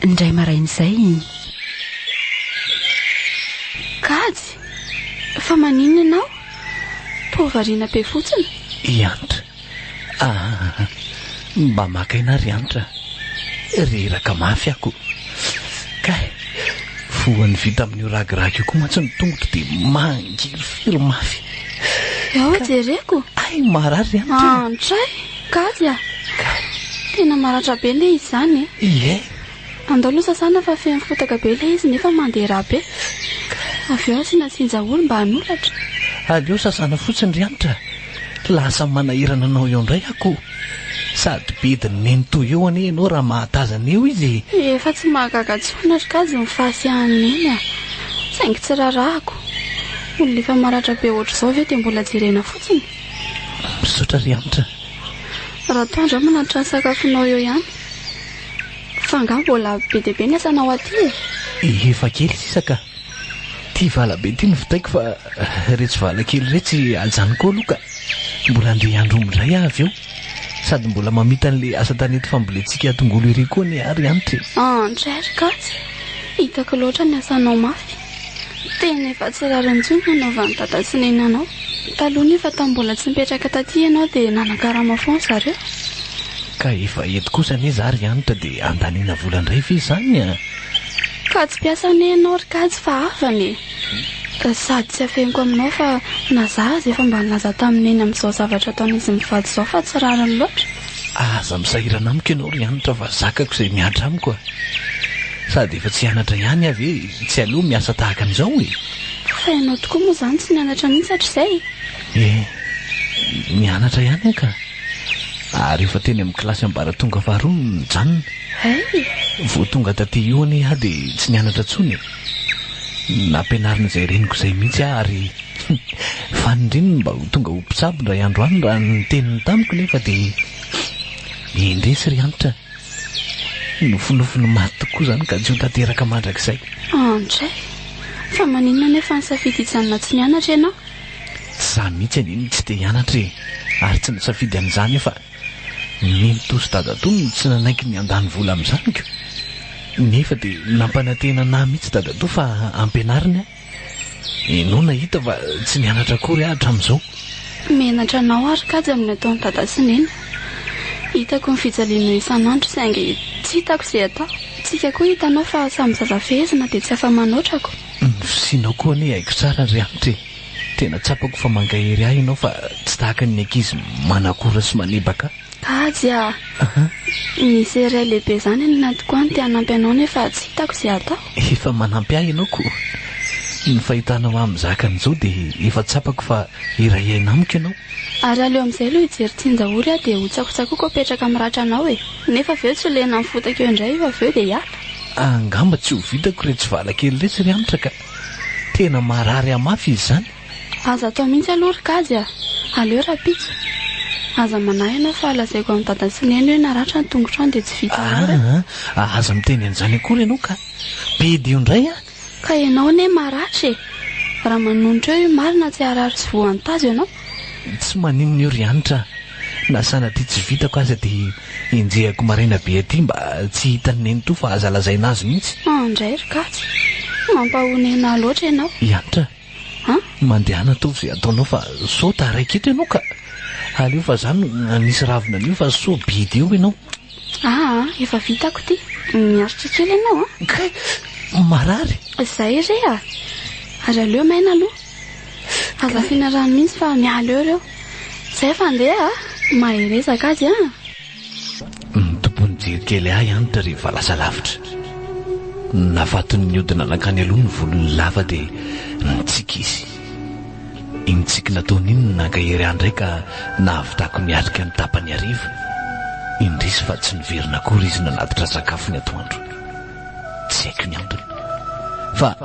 Indray marain'izay. Kajy, fa maninona ianao? Tovariana be fotsiny. Iantra. Mba maka ina ry antra. Reraka mafy ako. Kay, foany vita amin'ny ragiragy io koa mantsy ny tongotra dia mangiry firy mafy. Ao jereko. Ay, marary antra. Andray, Kajy tena maratra be le izy izany Andao aloha sasana fa feno fotaka be le izy nefa mandeha raha be. Avy eo asiana sinjaolo mba hanolotra. Aleo sasana fotsiny ry antra. Lasa manahirana anao eo indray ako. Sady bediny neny toy eo anie ianao raha mahatazana eo izy. Efa tsy mahagaga tsona ry Kajy ny fahasiahany eny saingy tsy rarahako. Olona efa maratra be ohatr'izao ve dia mbola jerena fotsiny. Misaotra ry antra. Raha toandra manatra ny sakafonao eo ihany. Fa nga mbola be dia be ny asanao aty Efa kely sisaka. Ty vala be ty ny vitaiko fa retsy vala kely retsy ajanoko aloha ka. Mbola andeha andro omindray avy eo. Sady mbola mamita an'le asa tanety famboletsika tongolo ery koa ny ary antra. Andray ry Kajy, hitako loatra ny asanao mafy. Tena efa tsy rarintsony nanaovan'ny dada sy nenanao. taloha nefa tambola tsy mipetraka taty ianao dia nanan-karama foana zareo. Ka efa eto kosa anie za ry anitra dia andaniana volandray ve izany a? Ka tsy piasa ne ianao ry kajy fa afany. Sady tsy afeniko aminao fa na za azy efa mba nilaza tamin'eny amin'izao zavatra ataon'izy mivady izao fa tsy rariny loatra. Aza misahirana amiko ianao ry anitra fa zakako izay miatra amiko a. Sady efa tsy hianatra ihany avy e, tsy aloha miasa tahaka an'izao e. Fa ianao tokoa moa izany tsy nianatra mihitsy hatr'izay. Mianatra ihany aka. Ary efa teny amin'ny kilasy ambaratonga faharoa mijanona. Vao tonga taty io anie aho dia tsy nianatra intsony. Nampianarina izay reniko izay mihitsy aho ary fanindrininy mba ho tonga ho mpitsabo ndray andro any raha ny teniny tamiko nefa dia indresy ry anitra. Nofinofiny maty tokoa izany ka tsy ho tanteraka mandrakizay. Andray, fa maninona nefa nisafidy hijanona tsy nianatra ianao? Za mihitsy aniny tsy te hianatra e, ary tsy nisafidy an'izany fa nimitoso dadatoa tsy nanaiky ny andany vola amin'izanyko. Nefa dia nampanantena na mihitsy dadatoa fa ampianariny aho. Ianao nahita fa tsy nianatra akory aho hatramin'izao. Mianatra anao ary kajy amin'ny ataon'ny dada sy neny. Hitako ny fijaliana isan'andro saingy tsy hitako izay atao. Tsika koa hitanao fa samy zaza fehezina dia tsy afa-manotrako. Sinao koa anie haiko tsara ry anitra e. Tena tsapako fa mangahery ahy ianao fa tsy tahaka ny ankizy manakora sy manebaka. Kajy a, misy iray lehibe izany ny natoko ny tia hanampy anao nefa tsy hitako izay atao. Efa manampy ahy ianao koa. Ny fahitanao amin'ny zakan'izao dia efa tsapako fa iray aina amiko ianao. Ary aleo amin'izay aloha hijery tsinjahory aho dia ho tsakotsakoako apetraka miratra anao e. Nefa aveo tsy lena mifotaka eo indray io aveo dia hiala. Angamba tsy ho vitako rehetra valakely rehetra ry anitra ka. Tena marary amafy izy izany. Aza atao mihitsy aloha ry kajy a. Aleo rapika. Aza manahy ianao fa lazaiko amin'ny dada sy neny hoe naratra ny tongotrano dia tsy vita. Aza miteny an'izany akory ianao ka. Be dio indray a. Ka ianao ne maratra e. Raha manonitra eo marina tsy harary sy voantazo ianao. Tsy maninona io ry anitra. Na sanatria tsy vitako aza dia enjehako maraina be aty mba tsy hitany neny to fa aza lazaina azy mihitsy. Andray ry kajy. Mampahonena loatra ianao. Anitra. Mandehana tovy izay ataonao fa sao taraiky eto ianao ka. Aleo fa izany nisy ravina an'io fa sao bidy eo ianao. Efa vitako ty. Miaritra kely ianao a. Kay, marary. Izay re a. Ary aleo maina aloha. Aza fianarana mihitsy fa miala eo reo. Izay fa andeha maherezaka azy a. Tompony jery kely ahy anitra rehefa lasa lavitra. Nafatony niodina nakany aloha ny volony lava dia nitsikisy. Iny tsiky nataony iny nankahery ahy indray ka nahavitako niatrika ny tapany hariva. Indrisy fa tsy niverina akory izy nanatitra sakafo ny atoandro. Tsy haiko ny antony. Fa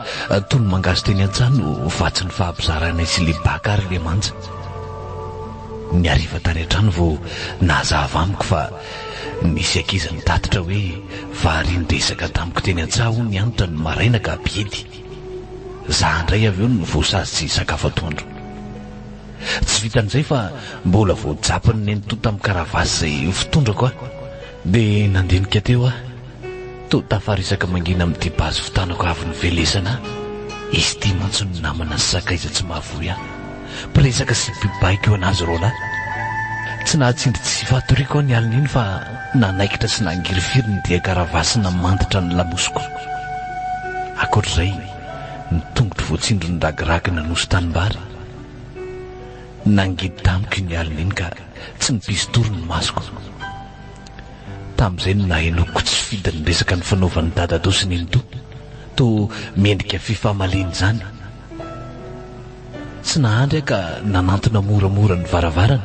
toy ny mangazy teny an-trano no vatsy ny fahampizarana izy le baka ary le manja. Ny hariva tany an-trano vao nahazava amiko fa nisy ankizy nitatitra hoe vary nidesaka tamiko teny an-tsaha ny antitra ny maraina ka biedy. Za indray avy eo no voasazy tsy sakafo atoandro. Tsy vitan'izay fa mbola voajapany neny to tamin'ny karavasy izay fitondrako aho dia nandinika teo aho. To tafarisaka mangina amin'ity bazy fotanako avy ny velesana. Izy ity mantsy ny namana sy sakaiza tsy mahavoy aho. Piresaka sy bibaiko eo anazy rola. Tsy nahatsindry tsy fatoriako ny alin'iny fa nanaikitra sy nangirifiry ny dia karavasy namantitra ny lamosiko. Akoatr'izay ny tongotro voatsindro ny ragiragy nanoso tanimbary. Nangidy tamiko ny alin'iny ka tsy nipisy toro ny masoko. Tamin'izay no nahenoko tsy fidy ny resaka ny fanaovan'ny dadado sy neny to mendrika fifamaliny izany. Tsy nahandry ka nanantona moramora ny varavarana.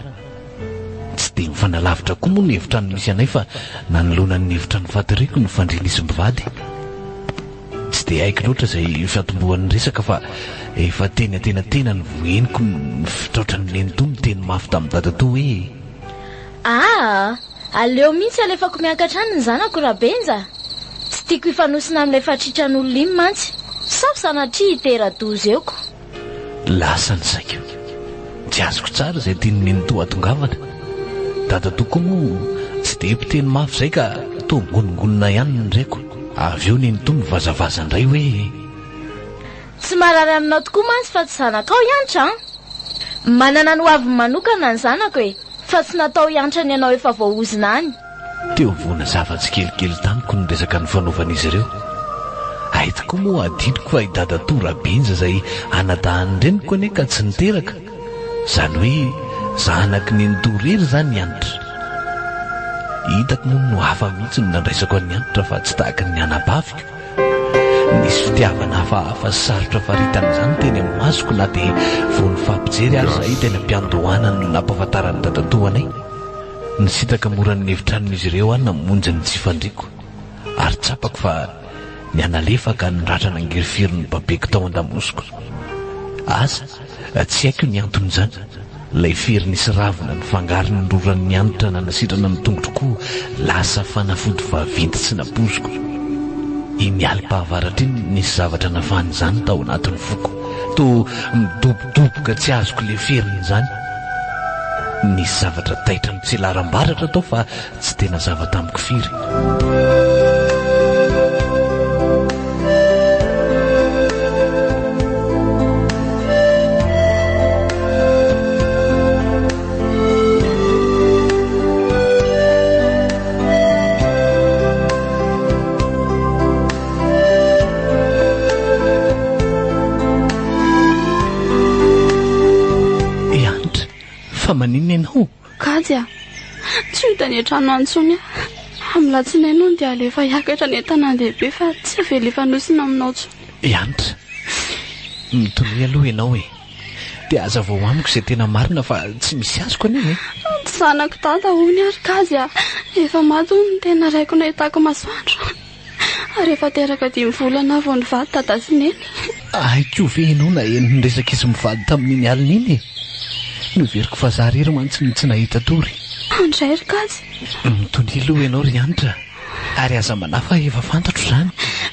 Tsy dia mifanalavitra koa moa ny hevitra ny misy anay fa nanoloana ny hevitra ny fatiriko ny fandriana izy mivady. Tsy dia haiko loatra izay fiatombohan'ny resaka fa efa tena ny voeniko ny fitraotran'ny neny to ny teny mafy tamin'ny dadato hoe aleo mihitsy alefako miakatra any ny zanako rabenja. Tsy tiako hifanosina amin'ilay fatritran'olona iny mantsy. Sao sanatria hitera-doza eoko. Lasa ny saiko. Tsy azoko tsara izay tiany neny to atongavana. Dadato koa moa tsy dia mpiteny mafy izay ka to ngonongonona ihany ny ndraiko. Avy eo neny to mivazavaza indray hoe tsy marary aminao tokoa mantsy fa tsy zanakao iantra. manana no avy manokana ny zanako e, fa tsy natao hiantra ny ianao efa voaozina any. Teo voana zava-tsy kelikely tamiko ny resaka ny fanaovan'izy ireo. Ahitako moa adiniko fa hidada Torabenja izay anadahany reniko ane ka tsy niteraka. Zany hoe zanaky ny Ndorery zany Anitra. Hitako moa no hafa mihitsy no nandraisako ny Anitra fa tsy tahaka ny anabaviko. Nisy fitiavana hafahafa sy sarotra faritan'izany teny amin'ny masoko na dia vao ny fampijery ary zahay tena mpiandohana no nampahafantarany dadatoanay. Nisitaka moran'ny hevitran'izy ireo any namonjy ny tsy fandriko ary tsapako fa ny analefaka ny ratrana angerifirin'ny babeko tao an-damosiko. Asa tsy haiko ny anton'izany. Ilay firy nisy ravina ny fangariny roran'ny Anitra nanasitrana ny tongotroko lasa fanafody vaventy tsy napoziko. Iny alim-pahavaratra iny nisy zavatra nafany izany tao anatin'ny foko, to midobodoboka tsy azoko le feriny izany. Nisy zavatra taitra ny tsy laram-baratra tao fa tsy tena zava-tamiko firy. Maninona ianao? Kajy tsy hita ny trano antsony amin'ny latsinaino dia alefa hiakatra ny tanàn-dehibe fa tsy avela fanosina aminao tsony. Anitra, mitoloy aloha ianao e. Dia aza vao amiko izay tena marina fa tsy misy azoko aniny. Tsy zanako dada hoy ny ary Kajy efa maty ny tena raiko nahitako masoandro. Ary efa teraka 5 volana vao nivady dada sy neny. Aiko ve ianao na eny niresaka izy mivady tamin'iny alina iny? Noveriko fa za rery mantsy tsy nahita tory. Andray ry Kajy. Mitondry aloha ianao ry Anitra, ary aza manafa efa fantatro zany.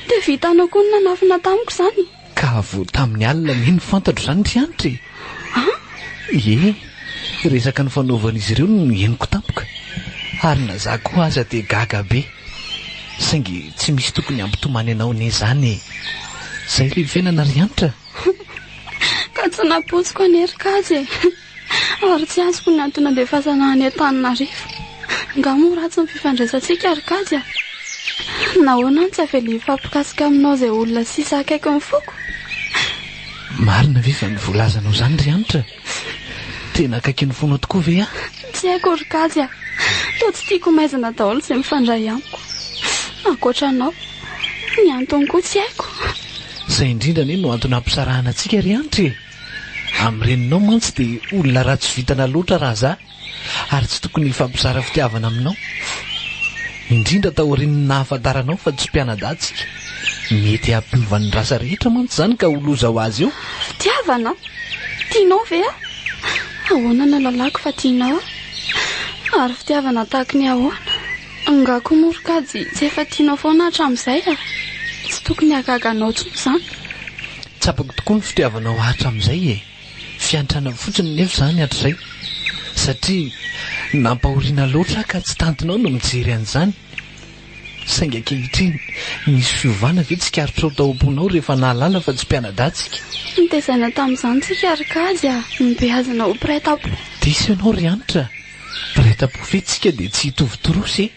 Dia vitanao koa ny nanafina tamiko zany. Ka vao tamin'ny alina neny fantatro zany ry Anitra. Ie, resaka ny fanaovan'izy ireo no henoko tampoka. Ary na za koa aza dia gaga be. Saingy tsy misy tokony ampitomany anao ne zany. Zay le fiainana ry Anitra. Ka tsy napoziko anery Kajy. Ary tsy azoko ny antony andefasana any Antananarivo. Nga moa ratsy ny fifandraisantsika ry Kajy. Nahoana ny tsy avela hifampikasika aminao izay olona sisa akaiky ny foko. Marina ve fa nivolazanao zany ry Anitra? Tena akaiky ny fonao tokoa ve Tsy haiko ry Kajy. Toa tsy tiako maizana daholo izay mifandray amiko. Ankoatra anao, ny antony koa tsy haiko. Zay indrindra ne no antony ampisarahana antsika ry Anitra. Amreninao mantsy dia olona ratsy vitana loatra raha za, ary tsy tokony hifampizara fitiavana aminao. Indrindra taorian'ny nahafantaranao fa tsy mpianadatsika. Mety hampiovan'ny rasa rehetra mantsy zany ka holoza ho azy eo. Fitiavana? Tianao ve ahoana na lalako fa tianao ary fitiavana tahaka ny ahoana? Nga koa moa ry Kajy tsy efa tianao foana hatramin'izay tsy tokony hagaganao tsony zany. Tsapako tokoa ny fitiavanao hatramin'izay e. Fiantrana fotsiny nefa zany hatrizay, satria nampahoriana loatra ka tsy tantinao no mijery an'izany. Saingy ankehitriny nisy fiovana ve tsy karotrao tao-ponao rehefa nahalala fa tsy mpianadatsika. Nitaizana tamin'izany tsika ry Kajy nibeazana ho mpiray-tampo. Diso ianao ry Anitra, mpiray-tampo ve tsika dia tsy hitovy torosy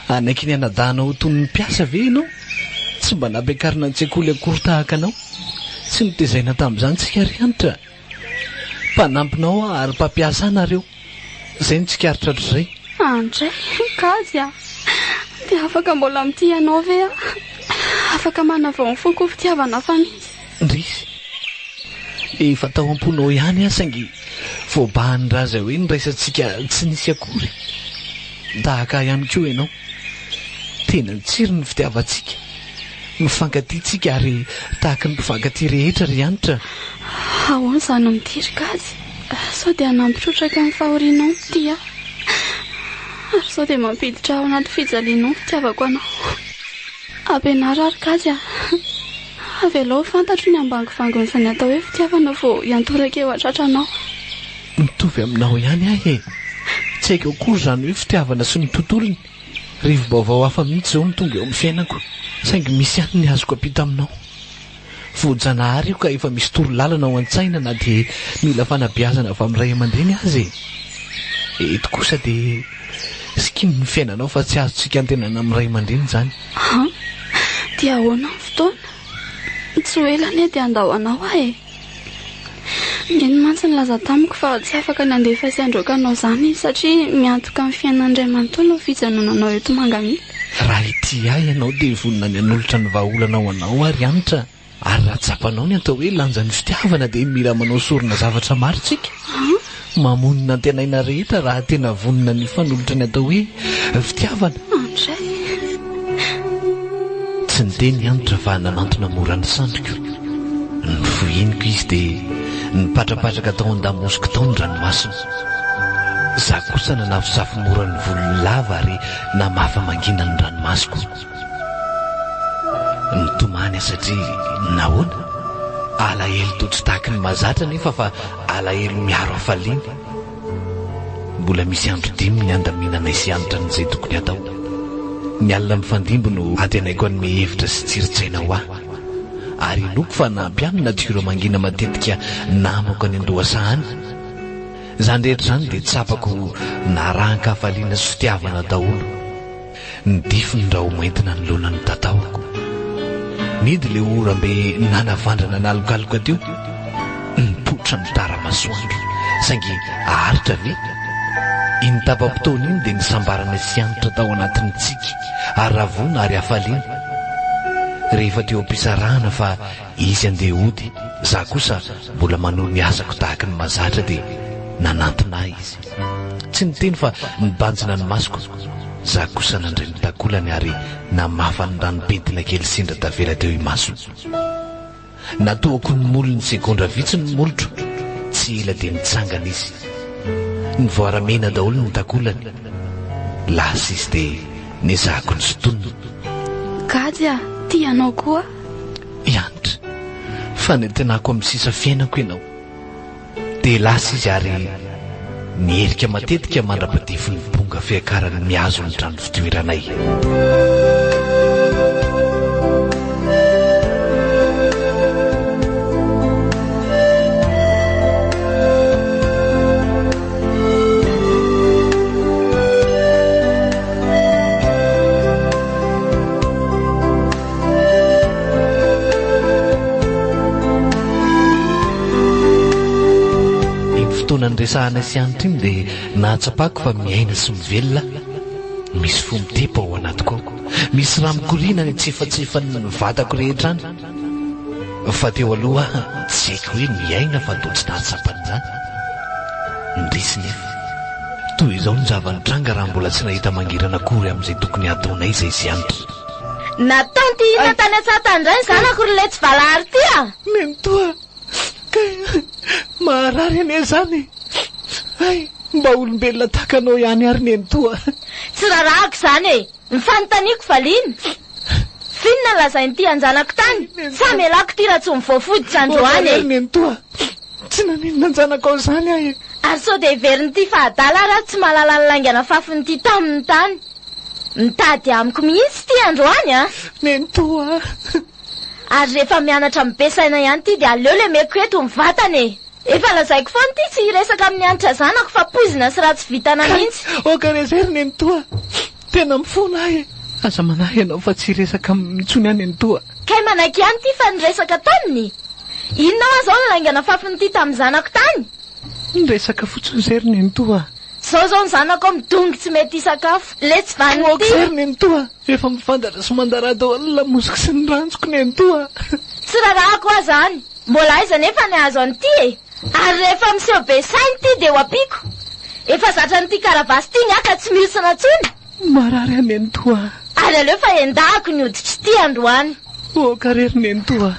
anaiky ny anadahanao toy ny mpiasa ve ianao? Tsy mba nampiakarina an-tsekoly akory tahaka anao? Tsy nitezaina tamin'izany tsika ry Anitra. Mpanampinao ary mpampiasa anareo. Izay no tsikaritra hatrizay. Andray Kajy dia afaka mbola mity anao ve afaka manavao ny foko fitiavana fa mihitsy. Ndrisy efa tao am-ponao ihany saingy voabahany raha zay hoe niraisantsika tsy nisy akory. Tahaka ihany koa ianao, tena tsiry ny fitiavantsika, mifankatitsika ary tahaka ny mpifankaty rehetra ry Anitra. Ahoana izany mity ry Kajy? Sao dia nampitrotraka ny fahorianao mity ary sao dia mampiditra ao anaty fijalianao fitiavako anao. Ampianara ry Kajy avelao fantatro ny ambangivangony izany atao hoe fitiavana vao iantoraka eo an-tratranao. Mitovy aminao ihany ahy tsy haiko akory izany hoe fitiavana sy ny tontolony. Rivo-baovao hafa mihitsy izao no tonga eo amin'ny fiainako, saingy misy ihany ny azoko ampita aminao. voajanahary io ka efa misy toro-lalana ao an-tsaina na dia mila fanabeazana avy amin'ny ray aman-dreny azy eto kosa dia sikiny ny fiainanao fa tsy azontsika antenana amin'ny ray aman-dreny zany. dia ahoana ny fotoana tsy ho elany dia andahoanao ahy ny mantsy nilaza tamiko fa tsy afaka ny andefa sy androakanao zany satria miantoka amin'ny fiainan'ny ray aman-taona ho fijanonanao eto Mangamila. Raha ity ahy ianao dia vonona ny anolotra ny vahaolanao anao ary anitra ary raha tsapanao ny atao hoe lanja ny fitiavana dia mila manao sorona zavatra maro tsika mamonina antenaina rehetra raha tena vonona ny fanolotra ny atao hoe fitiavana. Andray tsy niteny anitra fa nanantona mora ny sandriko ny foheniko izy dia nipatrapatraka tao an-damosiko tao ny ranomasina. Za kosa nanafosafo mora ny volony lava ary namafa mangina ny ranomasiko. Nitomany satria nahoana alahelo totsy tahaky ny mazatra nefa fa alahelo miaro hafaliana. Mbola misy andro dimy ny andaminana isy anitra n'izay tokony atao. Ny alina mifandimbo no atenaiko an'me hevitra sy tsiritsaina ho ahy ary noko fa nampiany natiora mangina matetika namako any Andohasahany. Zany rehetra zany dia tsapako naranka-hafaliana sy fitiavana daholo. Nidifiny raha ho maintina ny lona ny tataoko. Nidy le orambe nanavandrana nalokaloka teo nipotra ny tara-masoandro saingy aharitra ve iny tapa-potoana iny dia nisambarana sy anitra tao anatin'ny tsiky ary ravona ary hafaliana. Rehefa teo ampisarahana fa izy andeha hody za kosa mbola manao ny asako tahaka ny mazatra dia nanantona izy tsy niteny fa nibanjina ny masoko. Za kosa nandray ny takolany ary namafa ny ranopentina kely sindra tavela teo imaso. Natoako ny molo ny sekondra vitsy ny molotro tsy ela dia nitsangana izy. Ny voaramena daholo ny takolany lasa izy dia nizahako ny sotonony. Gadya tianao koa ianitra fa nentenako amin'ny sisa fiainako ianao dia lasa izy ary nierika matetika mandra-padify ny bonga fiakarany miazo ny trano fitoeranay. Nandresahana sy anitra iny dia nahatsapako fa miaina sy mivelona. Misy fo mitepa ao anatiko ao, misy raha mikoriana ny tsefatsefan'ny vatako rehetra any. Fa teo aloha tsy haiko hoe miaina fa toa tsy nahatsapan'izany. Ndrisy nefa toy izao ny zavanitranga raha mbola tsy nahita mangirana akory amin'izay tokony ataonay izay sy anitra. Natanty hina tany atsatandray zany akory le tsy valahary ty a nentoa maharary ane zany ay mba olombelona takanao ihany ary nentoa. tsy rarahako zany e mifanontaniako valiny finona lazainy ty anjanako tany sa melako ty raha tsy mivoafoditsy androany e nentoa tsy naninona anjanako ao zany ahy ary sao dia veriny ty fahadala raha tsy mahalala ny laingana fafiny ty tamin'ny tany mitady amiko mihitsy ty androany a nentoa. ary rehefa mianatra mibesaina ihany ty dia aleo le meko eto mivatany e efa lazaiko foana ty tsy resaka amin'ny anitra zanako fa pozina sy raha tsy vitana mihitsy. Okarezery nentoa tena mifona ahy aza manahy ianao fa tsy resaka mitsony any nentoa. Kay manaiky ihany ty fa niresaka taminy inona hoa zao nalaingana fafiny ty tamin'ny zanako tany. Niresaka fotsiny zery nentoa. Zao ny zanako midongy tsy mety hisakafo le tsy vaniny ty zery nentoa efa mifandatra sy mandarady ao ny lamoziko sy ny ranjoko nentoa. tsy rarahako aho zany mbola aiza nefa ny azo an'ity e ary rehefa miseho be sainy ty dia ho ampiko efa zatra n'ity karavasy ty ny aka tsy miosana tsony. Marary any nentoa ary aleo fa endahako ny hoditry ty androany. Okarery nentoa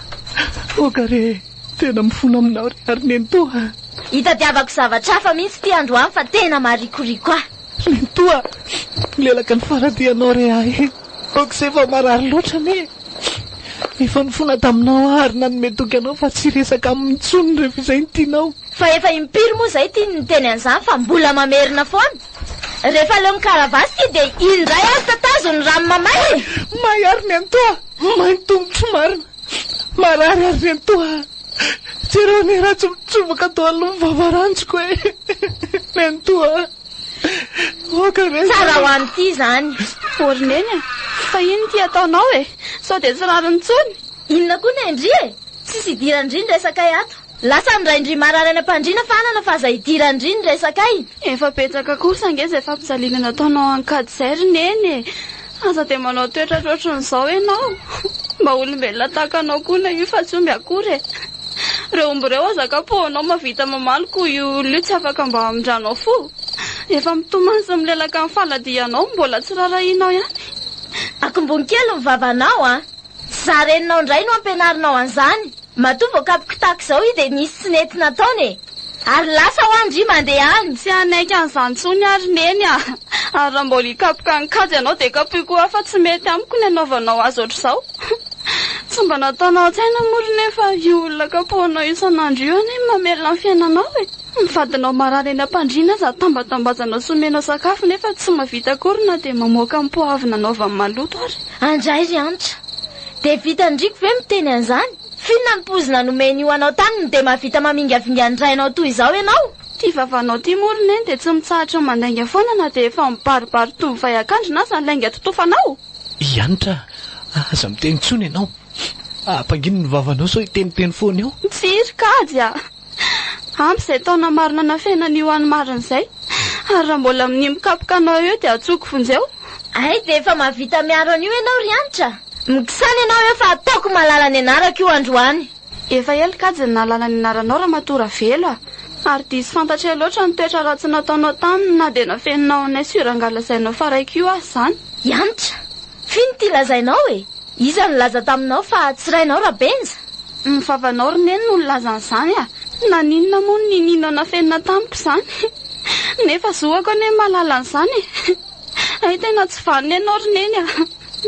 okare tena mifona aminao ry ary nentoa. Hitadiavako zavatra hafa mihitsy ty androany fa tena marikoriko ah. Nentoa lelaka ny faradianao re ahy okizay fa marary loatra ne efa nifona taminao ary nanome toky anao fa tsy resaka amin'ny tsony rehefa izay ny tianao. Fa efa impiry moa zay ty niteny an'izany fa mbola mamerina foana. Rehefa leo mikaravasy ty dia indray azy tatazo ny rano mamay. May ary nentoa mahay tongotry marina marary ary reny toa jereo ny raha tsomotsomaka atao aloha vavarantsoko e reny toa oka re tsara ho an'ity zany orineny a fa ino ty ataonao e sao de tsy rariny tsony inona koa ny indri e tsisy idirandri ny resakay ato lasa nyraindry marary any ampandriana fanana fa aza idirandri ny resakay efa petsaka kosa angeza efa mpijalina nataonao ankady zay rineny e aza de manao toetra troatran'izao ianao mba olombelona tahaka anao koa na io fa tsy omby akory e reo omby reo azaka-poanao mavita mamaloko io olona io tsy afaka mba amindranao fo efa mitomany sy milelaka amin'ny faladianao mbola tsy rarahinao ihany akombony kely mivavanao a za reninao indray no ampianarinao an'izany matoa voakapokitaka izao i dia nisy tsy nety nataony e ary lasa ho andry mandeha any tsy anaiky an'izany tsony ary neny a ary raha mbola hikapoka nikajy ianao dia kapoiko afa tsy mety amiko ny anaovanao azy ohatr'izao tsy mba nataonao tsaina mory nefa io olona kapohanao isan'andro io any mamelona amin'ny fiainanao e mivadinao marary eny ampandriana aza tambatambazanao somenao sakafo nefa tsy mavita korona dia mamoaka mipoavina anaovany maloto ary andray ry anitra dia vita ndriko ve miteny an'izany finona nypozina nomen'io anao taniny dia mavita mamingavinga andrainao toy izao ianao ty vavanao ty morina eny dia tsy mitsahatra mandainga foana na dia efa mibaribary toy mivay akandro na za lainga totofanao ianitra aza miteny tsony ianao ampangino ny vavanao sao hiteniteny foana eo tsiry kajy a ampy izay taona marina na fiainan'io any marina izay ary raha mbola minimikapoka anao eo dia atsoky vonjeo ay dia efa mavita miaro an'io ianao ry anitra mikisany ianao efa ataoko malala ny anaraka io androany efa ely kajy ny nalala ny anaranao raha matora velo a ary dia sy fantatra loatra ny toetra raha tsy nataonao taminy na dia nafeninao anay syrangalazainao faraiky io azy zany ianitra fino ty lazainao e iza nolaza taminao fa tsy rainao rabenja ny vavanao rineny no nolazan'izany a na ninona moa ny ninao nafenina tamiko izany nefa zoako ane malala an'izany e ay tena tsy vaniny ianao rineny a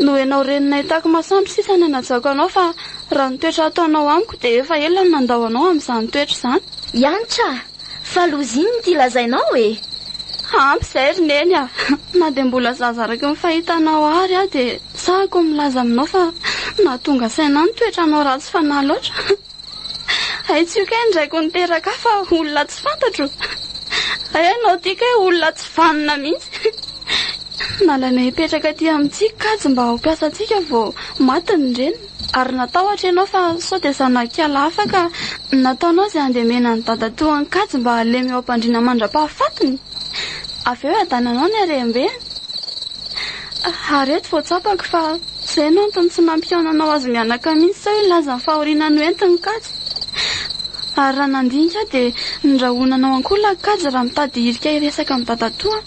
no ianao renina hitako masamby sisa ny anajako anao fa raha ny toetra ataonao amiko dia efa ela ny nandao anao amin'izany toetra izany ianitra fa lozy iny ty lazainao e ampy izay rineny a na dia mbola zazaraky ny fahitanao ary a dia sahako milaza aminao fa nahatonga saina ny toetra anao raha tsy fanahy loatra ay tsy io kay ndraiko niteraka fa olona tsy fantatro ay anao ty kay olona tsy vanina mihitsy nalana hipetraka ty amintsika kajy mba ho mpiasa antsika vao matiny reny ary natao ohatra ianao fa sao dia zanakiala hafa ka nataonao izay andemena ny dadatoa ny kajy mba halemy eo ampandriana mandra-pahafatiny avy eo adananao ny arembe ary eto voatsapako fa izay no antony tsy nampionanao azy mianaka mihitsy sao ilaza ny fahoriana no entiny kajy ary raha nandinika dia ndrahonanao ankola kajy raha mitady hirika iresaka amin'ny dadatoa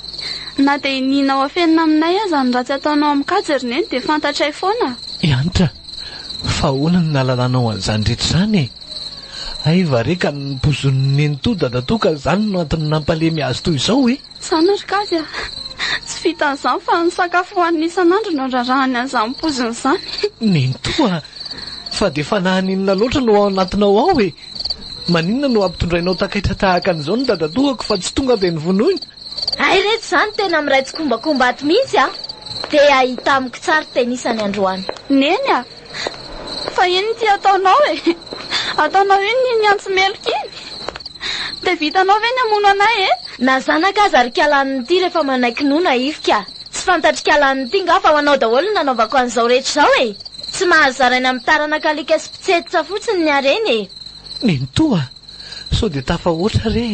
na dia ininao afenina aminay aza ny raha tsy ataonao amin'ny kajy rineny dia fantatray foana ianitra fa hoana ny nalalanao an'izany rehetra izany e aiva reka ny pozon'ny neny to dadatoa ka izany no antony nampalemy azy toy izao e izany ry kajy a tsy vitan'izany fa ny sakafo hoan'ny isan'andro no rarahany an'izany pozony izany neny toa fa dia fanahaninona loatra no ao anatinao ao e maninona no ampitondrainao takaitra tahaka an'izao ny dadatoako fa tsy tonga dia ny vonoiny ay reto izany tena miraitsy kombakomba ato mihitsy a dia ahita amiko tsara tenisany androany neny a fa iny ty ataonao e ataonao iny ny antsomelika iny dia vitanao ve ny amono anay e na zanaka aza ry kalan'ity rehefa manaiky nona ifika tsy fantatry kalan'ity nga fa ho anao daholo ny nanaovako an'izao rehetra izao e tsy mahazo zaraina amin'ny taranakalika sy mpitsetitra fotsiny ny areny e neny toa sao dia tafahoatra re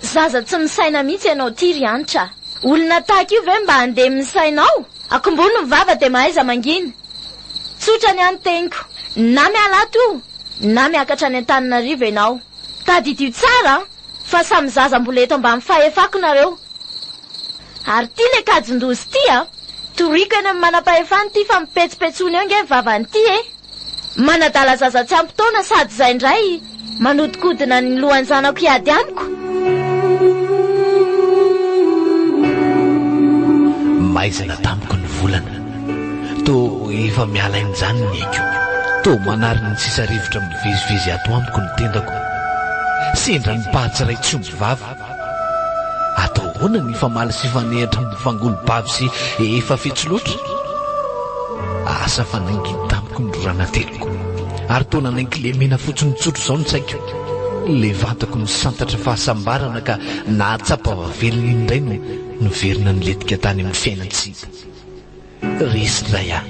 zaza tsy misaina mihitsy ianao ty ry anitra olona tahaka io ve mba handeha misainao akombony mivava dia mahaiza mangina tsotra ny anoteniko na mialato na miakatra ny an-taninarivo ianao tady dio tsara fa samy zaza mbola eto mba mifahefako nareo ary ty le kajin-dozy ty a toriko eny amin'ny manam-pahefany ty fa mipetsipetsony eo nge vavanyity e manadala zaza tsy ampytaona sady izay indray manodikodina ny lohany zanako hiady aniko maizana tamiko ny volana to efa mialainy izany ny eko to manariny ny sisa rivotra mivezivezy ato amiko ny tendako sendra ny pahatsiray tsy omby vava atao hoana ny famala sy fanehatra amin'ny fangolo-bavy sy efa fetsy loatra asa fananginy tamiko ny rorana teloko ary tona nainkilemena fotsiny tsotro izao ny tsaiko. Le vantako ny santatra fahasambarana ka nahatsapa vavelona indray no niverina niletika tany amin'ny fiainantsika. Resy indray aho.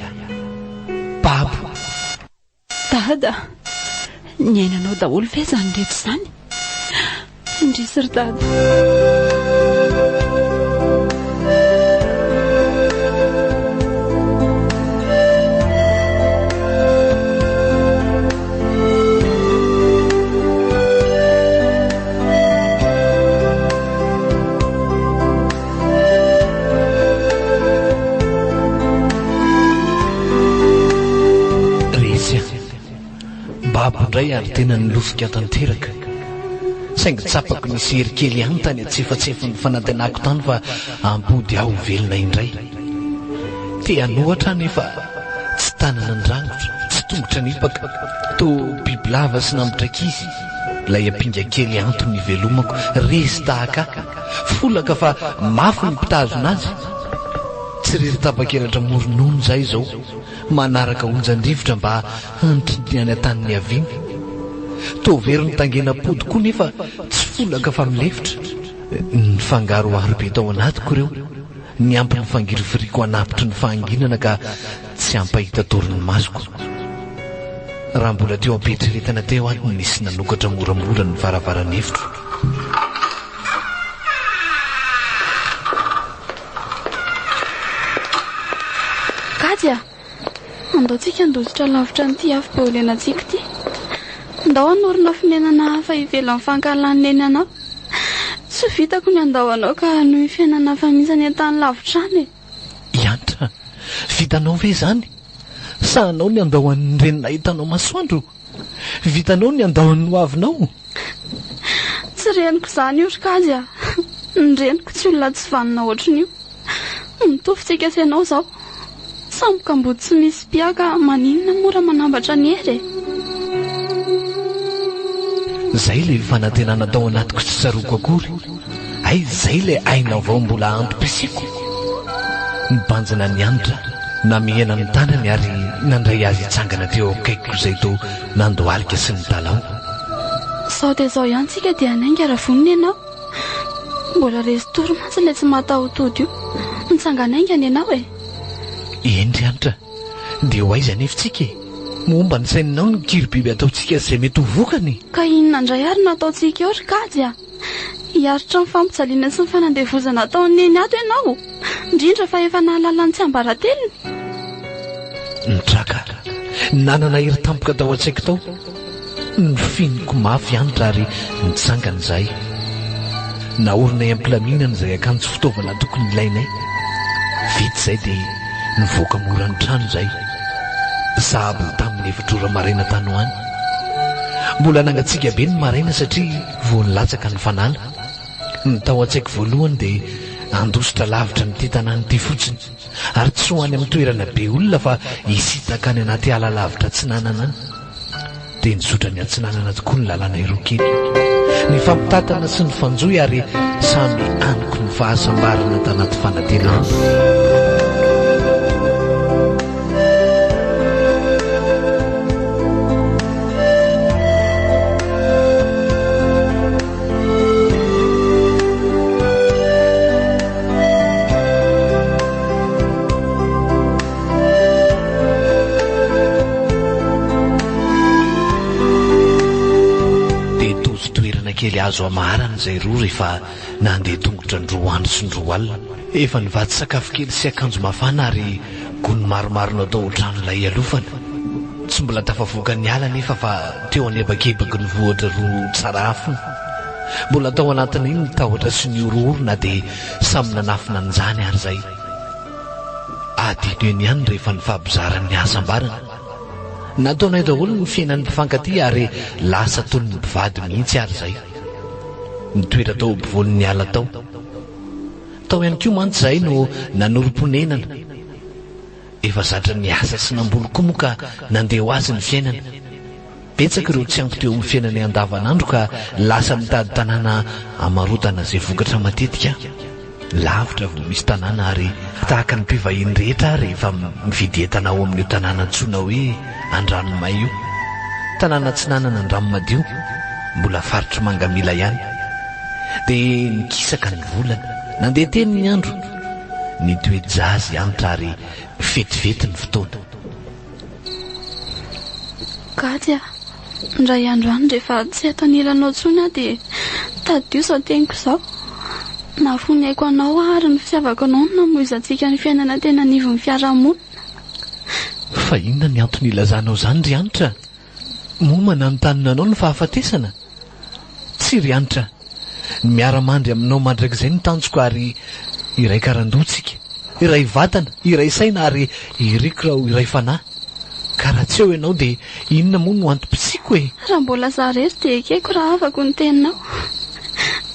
Babo. Dada, ny ainanao daholo ve izany rehetra izany? Indrisy ry dada. Babo indray ary tena nilofika tanteraka. Saingy tsapako nisy herikely ihany tany atsefatsefan'ny fanantenako tany fa ampody aho velona indray. Te anohatra nefa tsy tanana andrangotra, tsy tongotra nipaka, to bibilava sy nambotrakizy. Ilay ampinga kely antony ivelomako resy tahaka folaka fa mafy ny mpitazona azy. Tsy rery tapa-kelatra moronono zay izao, manaraka onjan-drivotra mba hantriny any an-tany aviany. Tovery ny tangena-pody koa nefa tsy folaka fa milefitra. Ny fangaro arobe tao anatiko ireo, ny ampy ny fangirifiriko anapitry ny fahanginana ka tsy ampahita torin'ny masoko. Raha mbola teo ampetreretana teo ahy no nisy nanokatra moramora ny varavaran'efitra. Kaja, andaotsika andozitra lavitra n'ity afo be olenantsika ity. Andao anorina finanana hafa ivelan'ny fankalan'ny eny anao. Tsy vitako ny andao anao ka noho ny fiainana hafa mihitsy any an-tany lavitra any. Iantra, vitanao ve izany? Sa anao ny andahoan'ny renina hitanao masoandro? Vitanao ny andahoan'ny hoavinao? Tsy reniko izany io ry Kaja. Ny reniko tsy olona tsy vanina ohatrin'io. Mitovy tsika sy ianao izao. Samboka mbody tsy misy piaka, maninona mora manambatra ny hery. Zay le fanantenana tao anatiko tsy tsaroko akory. Ay, zay le ainao vao mbola antom-pisiko. Nibanjana ny anitra, namihena ny tanany ary nandray azy hitsangana teo akaikiko izay to nandohalika sy ny talao. Sao dia izao ihany tsika dia anainga raha vonona ianao. Mbola resy toro mantsy ilay tsy mataho-tody io. Nitsangana aingana ianao e. Endry anitra, dia ho aiza nefitsika e? Momba ny saininao ny kiribiby ataontsika izay mety ho vokany. Ka inona indray ary nataontsika eo ry Kaja? Hiaritra ny fampijaliana sy ny fanandevozana ataon'ny eny ato ianao, indrindra fa efa nahalala ny tsy ambaratelony. Nitraka, nanana hery tampoka tao an-tsaiko tao. Nifiniko mafy anitra ary nitsangana izay. Naorina iampilaminana izay akanjo fitaovana tokony ilainay. Vita izay dia nivoaka mora ny trano izay. Sahabo tamin'ny efatrora maraina tany ho any. Mbola nangatsiaka be ny maraina satria vao nilatsaka ny fanala. Ny tao an-tsaiko voalohany dia andositra lavitra n'ity tanàna ity fotsiny, ary tsy ho any amin'ny toerana be olona fa hisitaka any anaty ala lavitra tsy nanana any. Dia nizotra ny atsinanana tokoa ny lalàna ireo kely, ny fampitatana sy ny fanjoy ary samy anoko ny fahasambarana tanaty fanantenana. Kely azo amaharana izay roa rehefa nandeha tongotra ny roa andro sy ny roa alina. Efa nivatsy sakafo kely sy akanjo mafana ary gony maromarona tao otrano ilay alofana. Tsy mbola tafavoaka ny ala nefa fa teo anebakebaka ny vohatra roa tsara afona. Mbola tao anatin'iny ny tahotra sy ny oroorona dia samy nanafina an'izany ary izay. Adino eny ihany rehefa ny fahabizaran'ny asambarana. Nataonay daholo ny fiainan'ny mpifankatia ary lasa toy ny mpivady mihitsy ary izay. Nitoera tao ampovoan'ny ala tao. Tao ihany koa mantsy izay no nanorom-ponenana. Efa zatra ny asa sy namboly koa moa ka nandeha ho azy ny fiainana. Betsaka ireo tsy ampy teo amin'ny fiainany andavanandro ka lasa mitady tanàna amarotana izay vokatra matetika. Lavitra vao misy tanàna ary tahaka ny mpivahiny rehetra rehefa mividy entana ao amin'io tanàna antsoina hoe Andranomay io. tanàna tsy nanana ny rano madio, mbola faritry mangamila ihany. Dia nikisaka ny volana, nandeha teny ny andro, ny toe-jazy anitra ary vetivety ny fotoana. Gadya, ndray andro any rehefa tsy atao nilanao tsony aho dia tadio sao teniko izao. Nafony aiko anao ary ny fitiavako anao no namoizantsika ny fiainana tena nivon'ny fiarahamonina. Fa inona ny antony ilazanao izany ry anitra? Momana ny tanina anao ny fahafatesana? Tsy ry anitra, ny miara-mandry aminao mandrakizay ny tanjoko ary iray karandotsika, iray vatana, iray saina ary irikirao iray fanahy. Ka raha tsy eo ianao dia inona moa no antom-pitsiko e? Raha mbola zarery dia ekeko raha afaka ny teninao.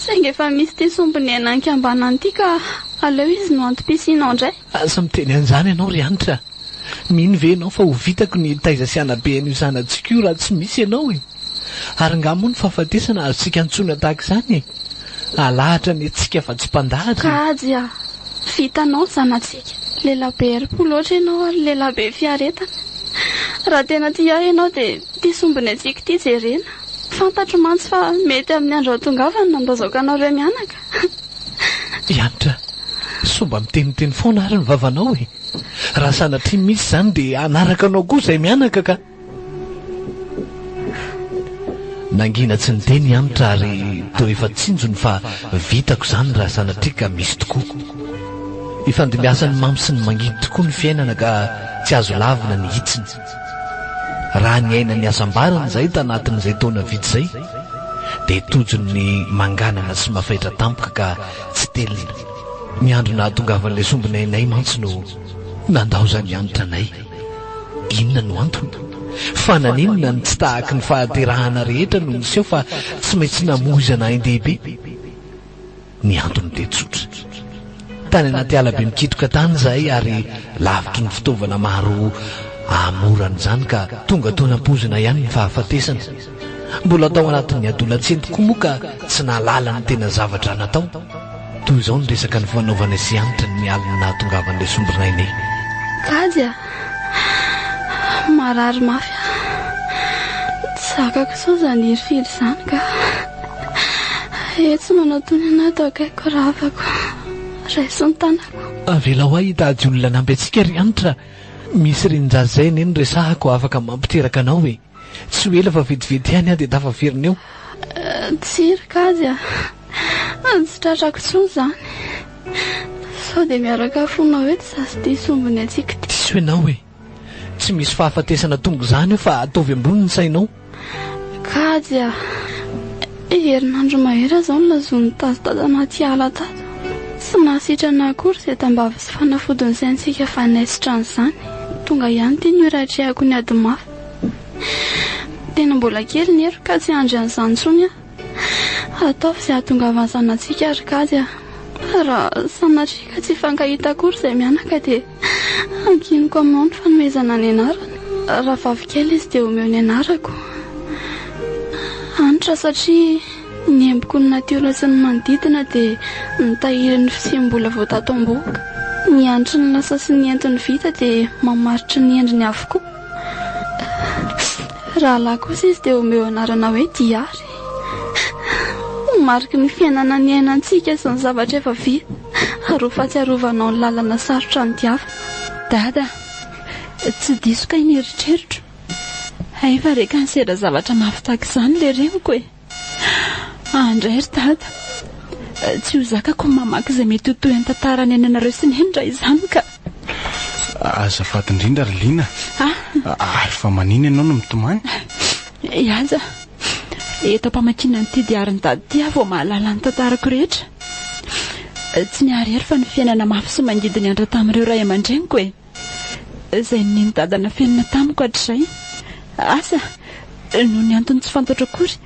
Saingy efa misy ty sombony anan-kiambanany ity ka aleo izy no antom-pisianao indray. Asa miteny an'izany ianao ry anitra? Mino ve ianao fa ho vitako ny taiza sy anabeany io zanatsika io raha tsy misy ianao e? Ary nga moa ny fahafatesana azontsika antsoina tahaka izany e? Alahatra ny antsika fa tsy mpandahatra. Gadya, vitanao zanatsika. Lehilahy herim-polo oatra ianao ary lehilahy fiaretana. Raha tena tia ianao dia ty sombony antsika ity jerena. Fantatro mantsy fa mety amin'ny andro atongavany nandazoka anareo mianaka. Anitra, somba miteniteny foana ary ny vavanao e. Raha sanatria misy izany dia anaraka anao koa izay mianaka ka. Nangina tsy niteny anitra ary teo efa tsinjony fa vitako izany raha sanatria ka misy tokoa. Ifandimbiasan'ny mamy sy ny mangidy tokoa ny fiainana ka tsy azo lavina ny hitsiny. Raha ny aina ny asambarana izay tanatin'izay taona vitsy izay dia tojony ny manganana sy mafaitra tampoka ka tsy telina. Ny andro nahatongavan'ilay sombina ainay mantsy no nandaozany anitra anay. Inona no antony? Fa naninona ny tsy tahaka ny fahaterahana rehetra no niseho fa tsy maintsy namoizana hain-dehibe? Ny antony dia tsotra. Tany anaty alabe mikitroka tany izahay ary lavitry ny fitaovana maro amoran'izany ka tonga tao nampozina ihany ny fahafatesana. Mbola tao anatin'ny adolatsento koa moa ka tsy nahalala ny tena zavatra natao. Toy izao ny resaka ny fanaovana sy anitra ny alina nahatongavan'ilay sombinainay. Gadya, marary mafy. Tsy zakako sao izany hirifiry izany ka tsy manao tony ana atao akaiko raha afako raiso ny tanako. Avela ho ahy hitady olona nampy antsika ry anitra. Misy rin-jazy izay eny ny resahako afaka mampiteraka anao e. Tsy ho ela fa vetivety ihany aho dia tafaverina eo. Tsiry Gadya, tsy tratrako tsony izany. Sao dia miaraka fonao hoe tsy zasy tia sombony antsika ty. Diso ianao e, tsy misy fahafatesana tonga izany io fa ataovy ambony ny sainao. Gadya, herinandro mahery izao no lazon'ny tazotaz anaty ala tato. Tsy nahasitrana akory izay tambava sy fanafodiny izay antsika fa naisitra an'izany. Tonga ihany tia ny iratrehako ny ady mafy. Tena mbola kely ny hero ka tsy andry an'izany intsony aho. Ataovy izay ahatongavany zanatsika ary Gadya. Raha sanatria ka tsy fankahita akory izay mianaka dia ankinoko aminao ny fanomezana ny anarany. Raha vavikely izy dia omeo ny anarako. Anitra satria ny emboko ny natiora sy ny manodidina dia nitahiry ny fisim-bola vao tatom-boka. Ny antry ny lasa sy ny entiny vita dia mamaritry ny endriny avokoa. Raha lahy kosa izy dia omeo anarana hoe diary. Mariky ny fiainana ny ainantsika sy ny zavatra efa vita ary ho fahatsiarovanao ny lalana sarotra ny diavana. Dada, tsy diso ka iny eritreritro. Efa reka nisera zavatra mafy tahaka izany le reniko e. Andray ry dada, tsy ho zakako mamaky izay mety ho toy ny tantara ny ainanareo sy ny endra izany ka. Azafady indrindra ry Lina. Ary fa manina ianao no mitomany? Iaza, eto ampamakina nyity diarin'ny dady ty aho vao mahalala ny tantarako rehetra. Tsy niarery fa ny fiainana mafy sy mangidiny andra tamin'ireo ray aman-dreniko e. Izay ny dadana fiainana tamiko hatr'izay. Asa, noho ny antony tsy fantatro akory.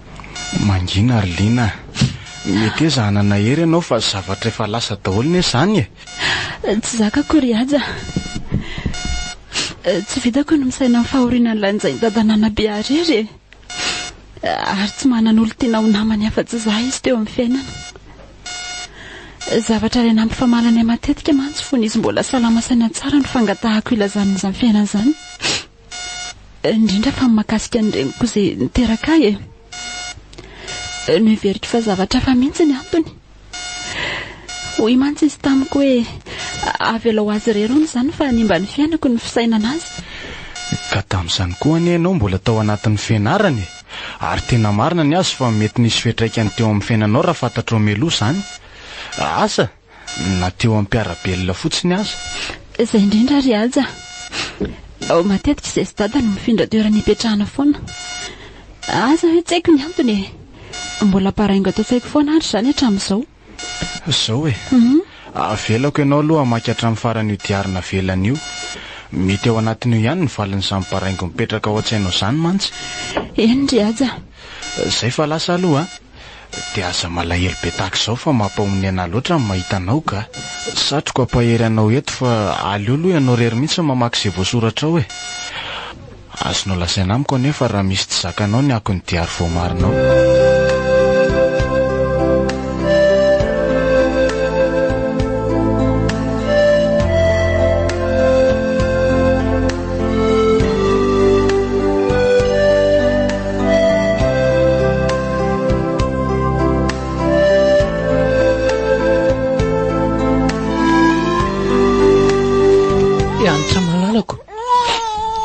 Mangina ry Lina, mety hoe zahanana hery ianao fa zavatra efa lasa daholo ny izany e. Tsy zakako ry aza. Tsy vitako no misaina ny fahoriana ny lanjainy dadanana be arery e. Ary tsy manana olo tiana ho namany afa-tsy izaho izy teo amin'ny fiainana. Zavatra ray nampifamalanay matetika mantsy fony izy mbola salama saina tsara no fangatahako ilazan'izany fiainana izany. indrindra fa makasika an'ireniko izay niteraka no heveriko fa zavatra fa mihitsy ny antony. Hoy mantsy izy tamiko hoe avela ho azy rerony izany fa nimba ny fiainako ny fisainana azy. Ka tamin'izany koa ny ianao mbola tao anatin'ny fianarany, ary tena marina ny azy fa mety nisy fiantraikany teo amin'ny fiainanao raha fantatrao meloa izany. Asa na teo amin'ny mpiarabelona fotsiny aza. Izay indrindra ry aja. Matetika izay sy dada no mifindra toerana hipetrahana foana. Aza hoe tsy haiko ny antony mbola paraingo atao saiko foana ary izany hatramin'izao. Izao e. Avelako ianao aloha hamaky hatramin'ny farany io diarina velana io. Mety ao anatin'io ihany ny valin'izany paraingo mipetraka ao an-tsainao izany mantsy. Eny ry aja. Zay fa lasa aloha dia aza malahelo be tahaka izao fa mampahomy anahy loatra ny mahita anao ka. Satroko ampahery anao eto fa aleo aloha ianao rery mihitsy mamaky izay voasoratra ao e. Azonao lasaina amiko anefa raha misy tsy zakanao ny akony diary voamarinao.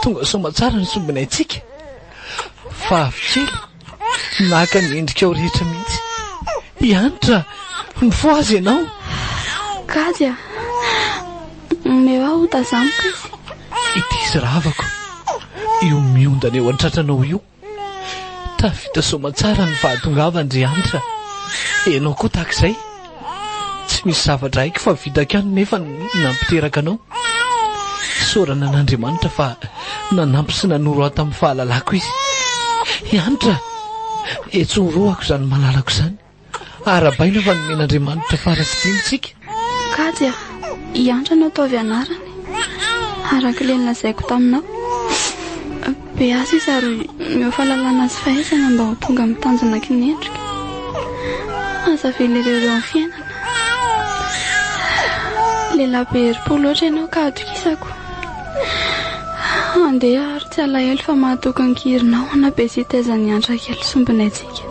Tonga soma tsara ny sombinay tsika fa avy kely naka ny endrika ao rehetra mihitsy. Ianitra mifoha azy ianao. Kajy meo aho tazamiko izy. Ity izy ravako io miondana eo an-tratranao io. Tavita soma tsara ny fahatongavandry Ianitra. Ianao koa tahak'izay tsy misy zavatra haiko fa vitako ihany nefa nampiteraka anao. Sorana n'Andriamanitra fa nanampy sy nanoro ato amin'ny fahalalako izy. Ianitra etsoroako izany malalako izany. Arabaina fa nomen'Andriamanitra farasitinitsika. Kajy Ianitra no ataovy anarany araka ilay nolazaiko taminao. Be azy izy ary meo fahalalana azy fahaizana mba ho tonga mitanjona kinendrika. Aza vela ireo amin'ny fiainana. Lehilahy be herim-po loatra ianao ka atokisako. Andeha ary tsy alahelo fa mahatoka ny kirinao na be sy taizany Ianitra kely sombinay tsika.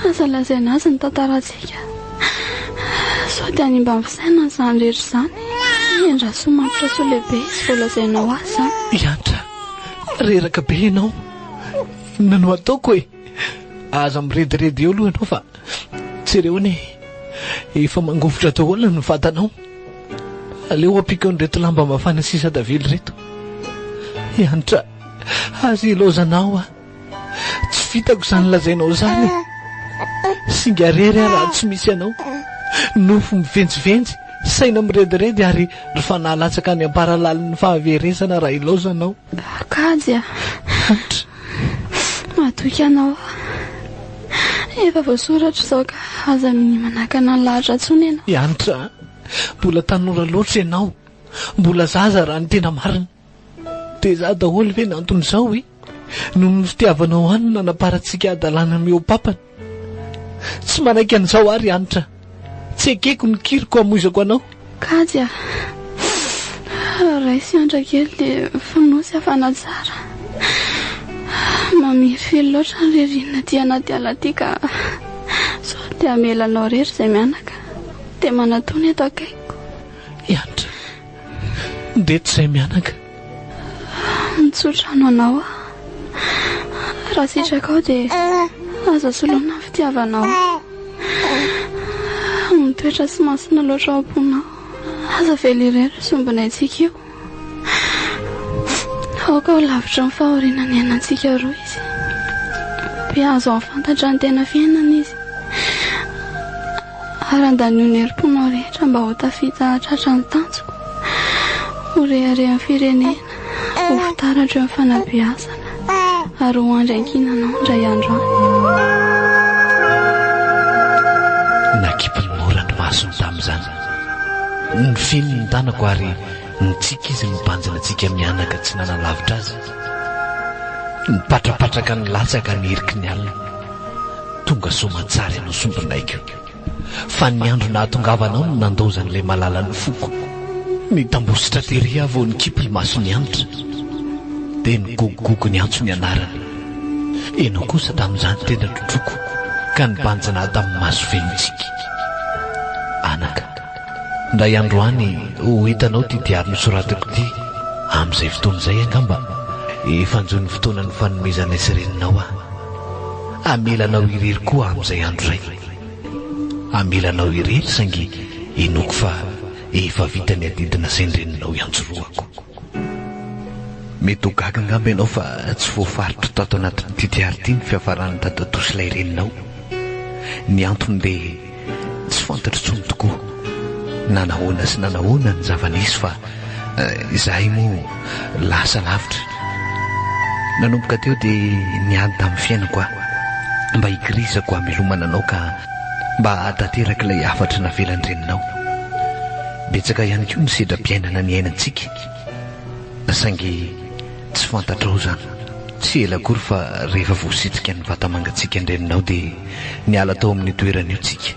Aza lazaina azy ny tantarantsika. Sao dia hanimba amin'ny fisaina izany rehetra izany. Endra somatra so lehibe sy voalazainao azy izany. Ianitra reraka be ianao. Nanao ataoko hoe aza mirediredy eo aloha ianao fa tsy rehoany efa mangofotra daholo ny vatanao. Aleo apika an'ireto lamba mafana sisa davily reto. Ianitra azy ilozanao tsy vitako izany lazainao izany. Singa rery raha tsy misy anao. Nofo mivenjivenjy saina mirediredy ary rehefa nahalatsaka any amparalalin'ny fahaveresana raha ilozanao. Kajy matoky anao. Efa voasoratra izao ka aza manakana ny lahatra tsony ianao. Ianitra mbola tanora loatra ianao. Mbola zaza raha ny tena marina. Dia za daholo ve nantony izao hoe noho ny fitiavanao any nanaparantsika adalana meo papany. Tsy manaiky an'izao ary Ianitra. Tsy ekeko ny kiriko hamoizako anao. Kajy raisy Ianitra kely dia finosy hafana tsara. Mamiry fely loatra ny ririnina ty anaty ala ty ka sao dia amelanao rery izay mianaka dia manatony eto akaiko. Ianitra ndeto izay mianaka. Mitsotra anao raha sitraka ao dia aza soloana ny fitiavanao. Mitoetra sy masina loatra ao am-ponao. Aza vely irery sombinay tsika io. Aoka ho lavitra ny fahoriana ny ainantsika roa izy. Be azo afantatra ny tena fiainana izy. Arandany ny herim-ponao rehetra mba ho tafita tratra ny tanjoko. Ho reharehan'ny firenena, ho fitaratra eo amin'ny fanabeazana ary ho andrankinanao indray andro any. Nakipy ny mora ny masony tamin'izany. Ny finy ny tanako ary nitsika izy nibanjina antsika mianaka tsy nanalavitra azy. Nipatrapatraka ny latsaka ny heriky ny alina. Tonga somatsara ianao sombinaiko. Fa ny andro nahatongavanao no nandozan'ilay malala ny foko. mitambositra tery avao ny kipy ny maso ny antitra dia nigogogogo ny antso ny anarany. Ianao kosa tamin'izany tena trotroko ka nibanjana tamin'ny maso velontsika. Anaka, ndray andro any ho hitanao ty diary nosoratako ty amin'izay fotoana izay angamba efa anjo ny fotoana ny fanomezana isireninao aho. Amelanao irery koa amin'izay andro izay. Amelanao irery saingy enoko fa efa vita ny adidina izay ndreninao ianjoroako. Mety ho gaga angamba ianao fa tsy voafaritra tato anatin'ity diary ity ny fiafarany tatatosy ilay reninao. Ny antony dia tsy fantatro tsony tokoa na nahoana sy na nahoana ny zava-nisy fa izahay moa lasa lavitra. Nanomboka teo dia niady tamin'ny fiainako aho mba hikirizako hamelomana anao ka mba hatateraka ilay afatra navelan'ny reninao. Betsaka ihany koa ny sedra-piainana ny ainantsika saingy tsy fantatrao zany. Tsy ela akory fa rehefa voasitsika ny vatamangatsika ny reninao dia niala tao amin'ny toerana io tsika.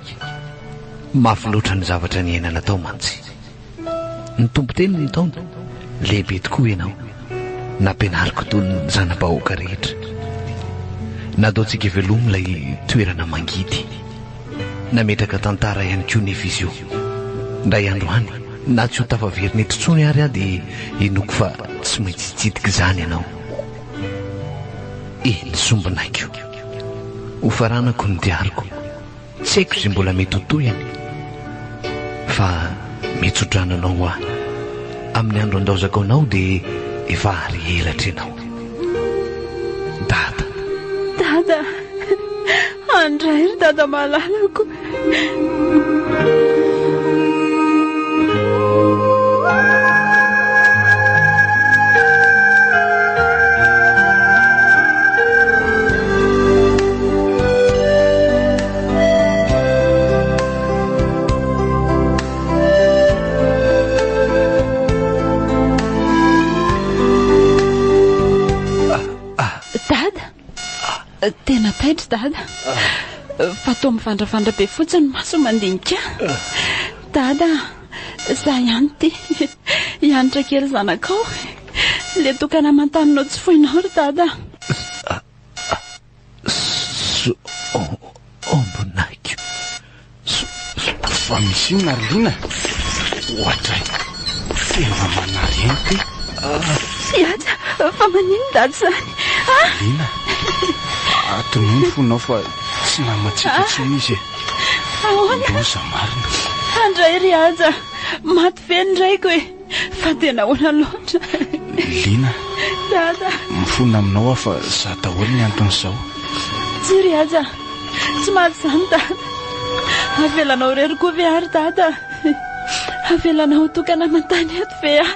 Mafy loatra ny zavatra ny ainana tao mantsy. Ny tompo teny ny taona lehibe tokoa ianao. Nampianariko toy ny zanam-bahoaka rehetra. Nataontsika velomy ilay toerana mangidy. Nametraka tantara ihany koa nefa izy io. Ndray andro any na tsy ho tafaverina eto tsony ary aho dia enoko fa tsy maintsy hitsidika izany ianao. Eny sombinaiko ho faranako ny diariko. Tsy haiko izay mbola mety ho toyany fa metsotrananao aho. Amin'ny andro andaozako anao dia efa ary elatra ianao. Dada, dada, andray ry dada mahalalako. Tena taitra dada, fa toa mivandravandra be fotsiny maso mandinika. Dada, za ihany ty hianitra kely zanakao, le tokana amantaninao tsy foinao ry dada. Ombonaiky fa misy ino Arlina? Ohatra tena manareny ty. Iata, fa manino dada zany? Arlina, atonony fonao fa tsy namatsika tsony izy. Loza marina. Andray ry aja, maty feny ndraiky hoe, fa tena hoana loatra. Lina, dada, mifona aminao aho fa za daholo ny anton'izao. tsy ry aja, tsy maty zany dada. Avelanao rery koa ve ary dada? Avelanao tokana amantany eto ve aho?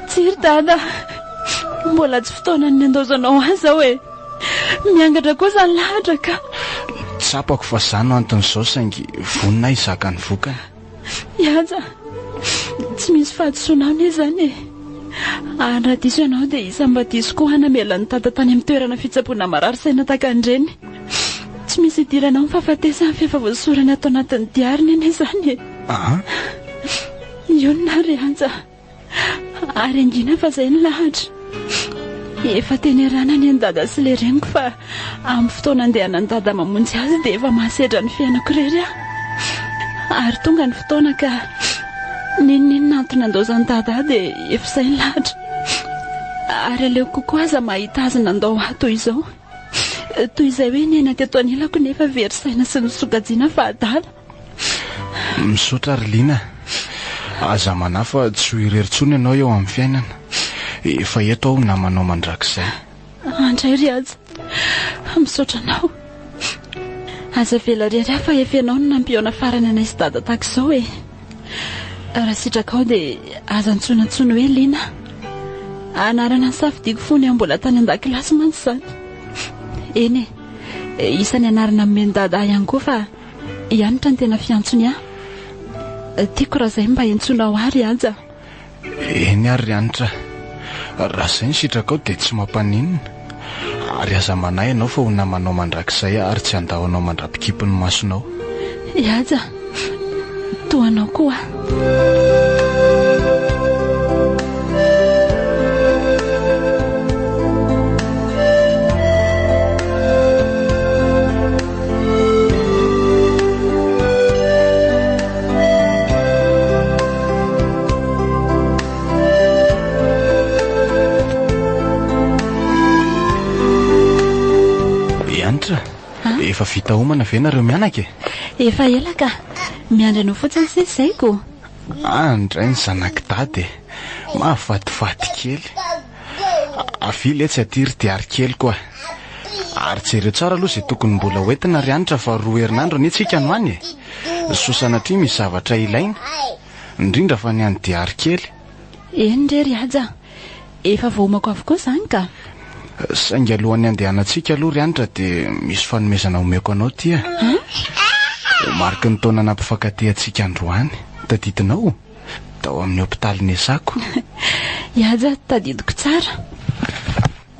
Tsy ry dada, mbola tsy fotoana ny andaozanao azy aho hoe miangatra kosa ny lahatra ka. Tsapako fa zano anton'izao saingy vonina izaka ny vokany. Iaja, tsy misy fahadisoanao ne zany e. Raha diso ianao dia isamba diso koa hanamela ny tata tany amin'ny toerana fitsaboana marary saina takan'ireny. Tsy misy idiranao ny fahafatesany fiefavoasorany atao anatin'ny diariny ane zany e. Iona ry aja, ary angina fa izay ny lahatra. Efa tenerana ny dada sy le reniko fa amin'ny fotoana andehanana ny dada mamonjy azy dia efa mahasedra ny fiainako rery aho. Ary tonga ny fotoana ka ninonino antony andaozany dada dia efa izay ny lahatra. Ary aleo kokoa aza mahita azy nandao aho toy izao. Toy izay hoe ny aina teto anilako nefa very saina sy ny sokajiana fa adala. Misaotra Arlina, aza manafa tsy ho irery tsony ianao eo amin'ny fiainana. Efa eto aho namanao mandrakizay. Andray ry aja, misaotra anao. Aza vela rery aho fa efa ianao no nampiona farany anay sy dada takizao e. Raha sitrakao dia aza ntsonantsony hoe Lina. Anarana ny safidiako fony aho mbola tany an-dakilasy mantsy zany. Eny e, isany anarana amin'ny dada ihany koa fa hianitra ny tena fiantsony aho. Tiako raha izay mba hentsonao ary aja. Eny ary hianitra. Raha izay ny sitrakao dia tsy mampaninona. Ary aza manay ianao fa ho namanao mandrakizay ary tsy andahoanao mandrapikipy ny masonao. Iaja, toanao koa. Efa vita homana ve nareo mianaka e? Efa ela ka miandry anao fotsiny sezayko. Andray ny zanaky dady mahafatifaty kely. Avily tsy atiry diary kely koa. Ary jereo tsara aloha izay tokony mbola hoentina ry anitra fa 2 herinandro ny tsika no any e. Sosanatria misy zavatra ilaina, indrindra fa ny any diary kely. Eny ndre ry aja, efa voamako avokoa zany ka. Saingy alohan'ny andehanantsika aloha ry anitra dia misy fanomezana omeko anao tia. Mariky ny taona nampifankatehantsika androany. Tadidinao tao amin'ny hôpitaly Nesako. Iaja tadidiko tsara.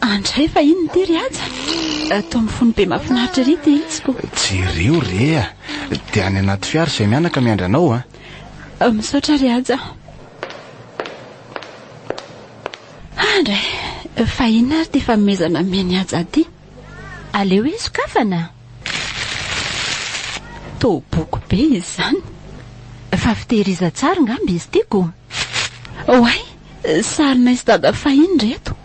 Andray fa inona ty ry aja? Atao amin'ny fony be mahafinaritra ry ty izyko. Jereo rea dia any anaty fiara izay mianaka miandry anao a. Misaotra ry aja. Andray fa inona ary ty fanomezana meny aja ty? Aleo hoe sokafana. Toboko be izy zany. Fa fitehiriza tsara ngamby izy tiako. Oay, sarina izy dada fahiny reto.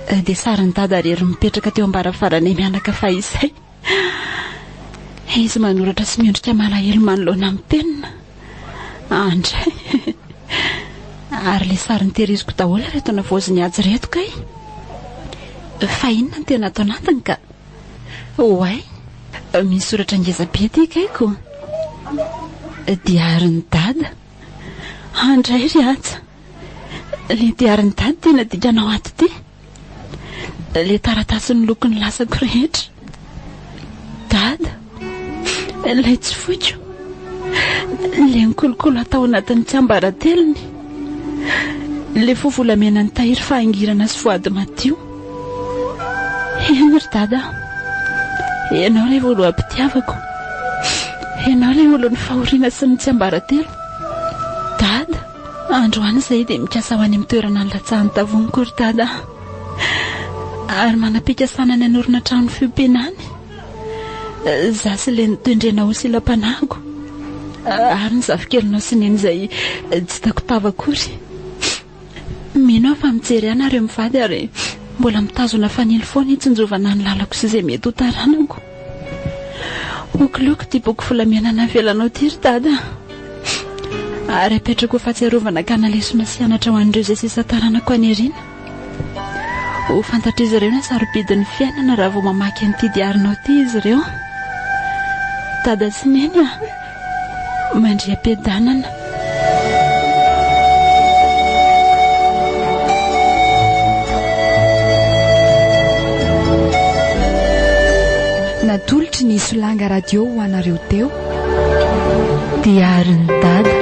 Dia sariny dada rery mipetraka teo ambaravarana mianaka fa izay. Izy manoratra sy miondrika malahelo manoloana amin'ny penina. Andray. Ary le sariny tehiriziko daholo reto navoaziny azy reto kay. Fa inona ny tena atao anatiny ka? Oay, misy soratra ngeza be ty kaiko. Diarin'ny dada. Andray ry aja. Le diarin'ny dada tena dikanao ato ty. Le taratasy ny lokony lasako rehetra. Dada, ilay tsy foiko. Le nikolokolo atao anatin'ny tsiambaratelony. Le fovolamena ny tahiry fahangirana sy voady madio. Eny ry dada, ianao ilay olo ampitiavako. Ianao ilay olo ny fahoriana sy ny tsiambaratelo. Dada, androany izay dia mikasa ho any amin'ny toerana ny latsahan'ny tavoniko ry dada. Ary manam-pikasana ny anorina trano fiompenany. Za sy le nitondrena ho silam-panago. Ary ny zafikelonao sy neny izay tsy tako tavakory. Mino aho fa mijery anareo mivady ary mbola mitazona fanily foana hitsinjovana ny lalako sy izay mety ho taranako. Okoloko ty boky volamenana velanao ty ry dada. Ary apetrako ho fahatsiarovana kanalesona sy anatra ho an'ireo izay sisa taranako any ariana. Ho fantatra izy ireo na sarobidin'ny fiainana raha vao mamaky an'ity diarinao ty izy ireo. Dada sy neny mandria-piadanana. Natolotry ny Solanga radio ho anareo teo Diarin'ny dada.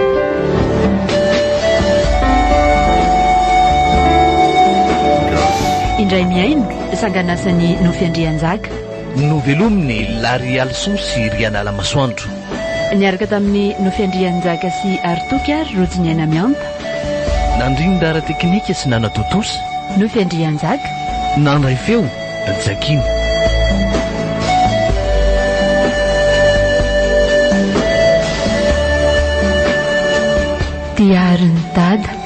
Indray miaino sanganasany Nofy-Andrianjaka. Novelominy Lary Alson sy Riana Lamasoandro. Niaraka tamin'ny Nofy-Andrianjaka sy Artoky ary Rotsiniana Mianta. Nandrindra ara teknika sy Nana Totosa. Nofy-Andrianjaka. Nandray feo Jakina. Diarin'ny dada.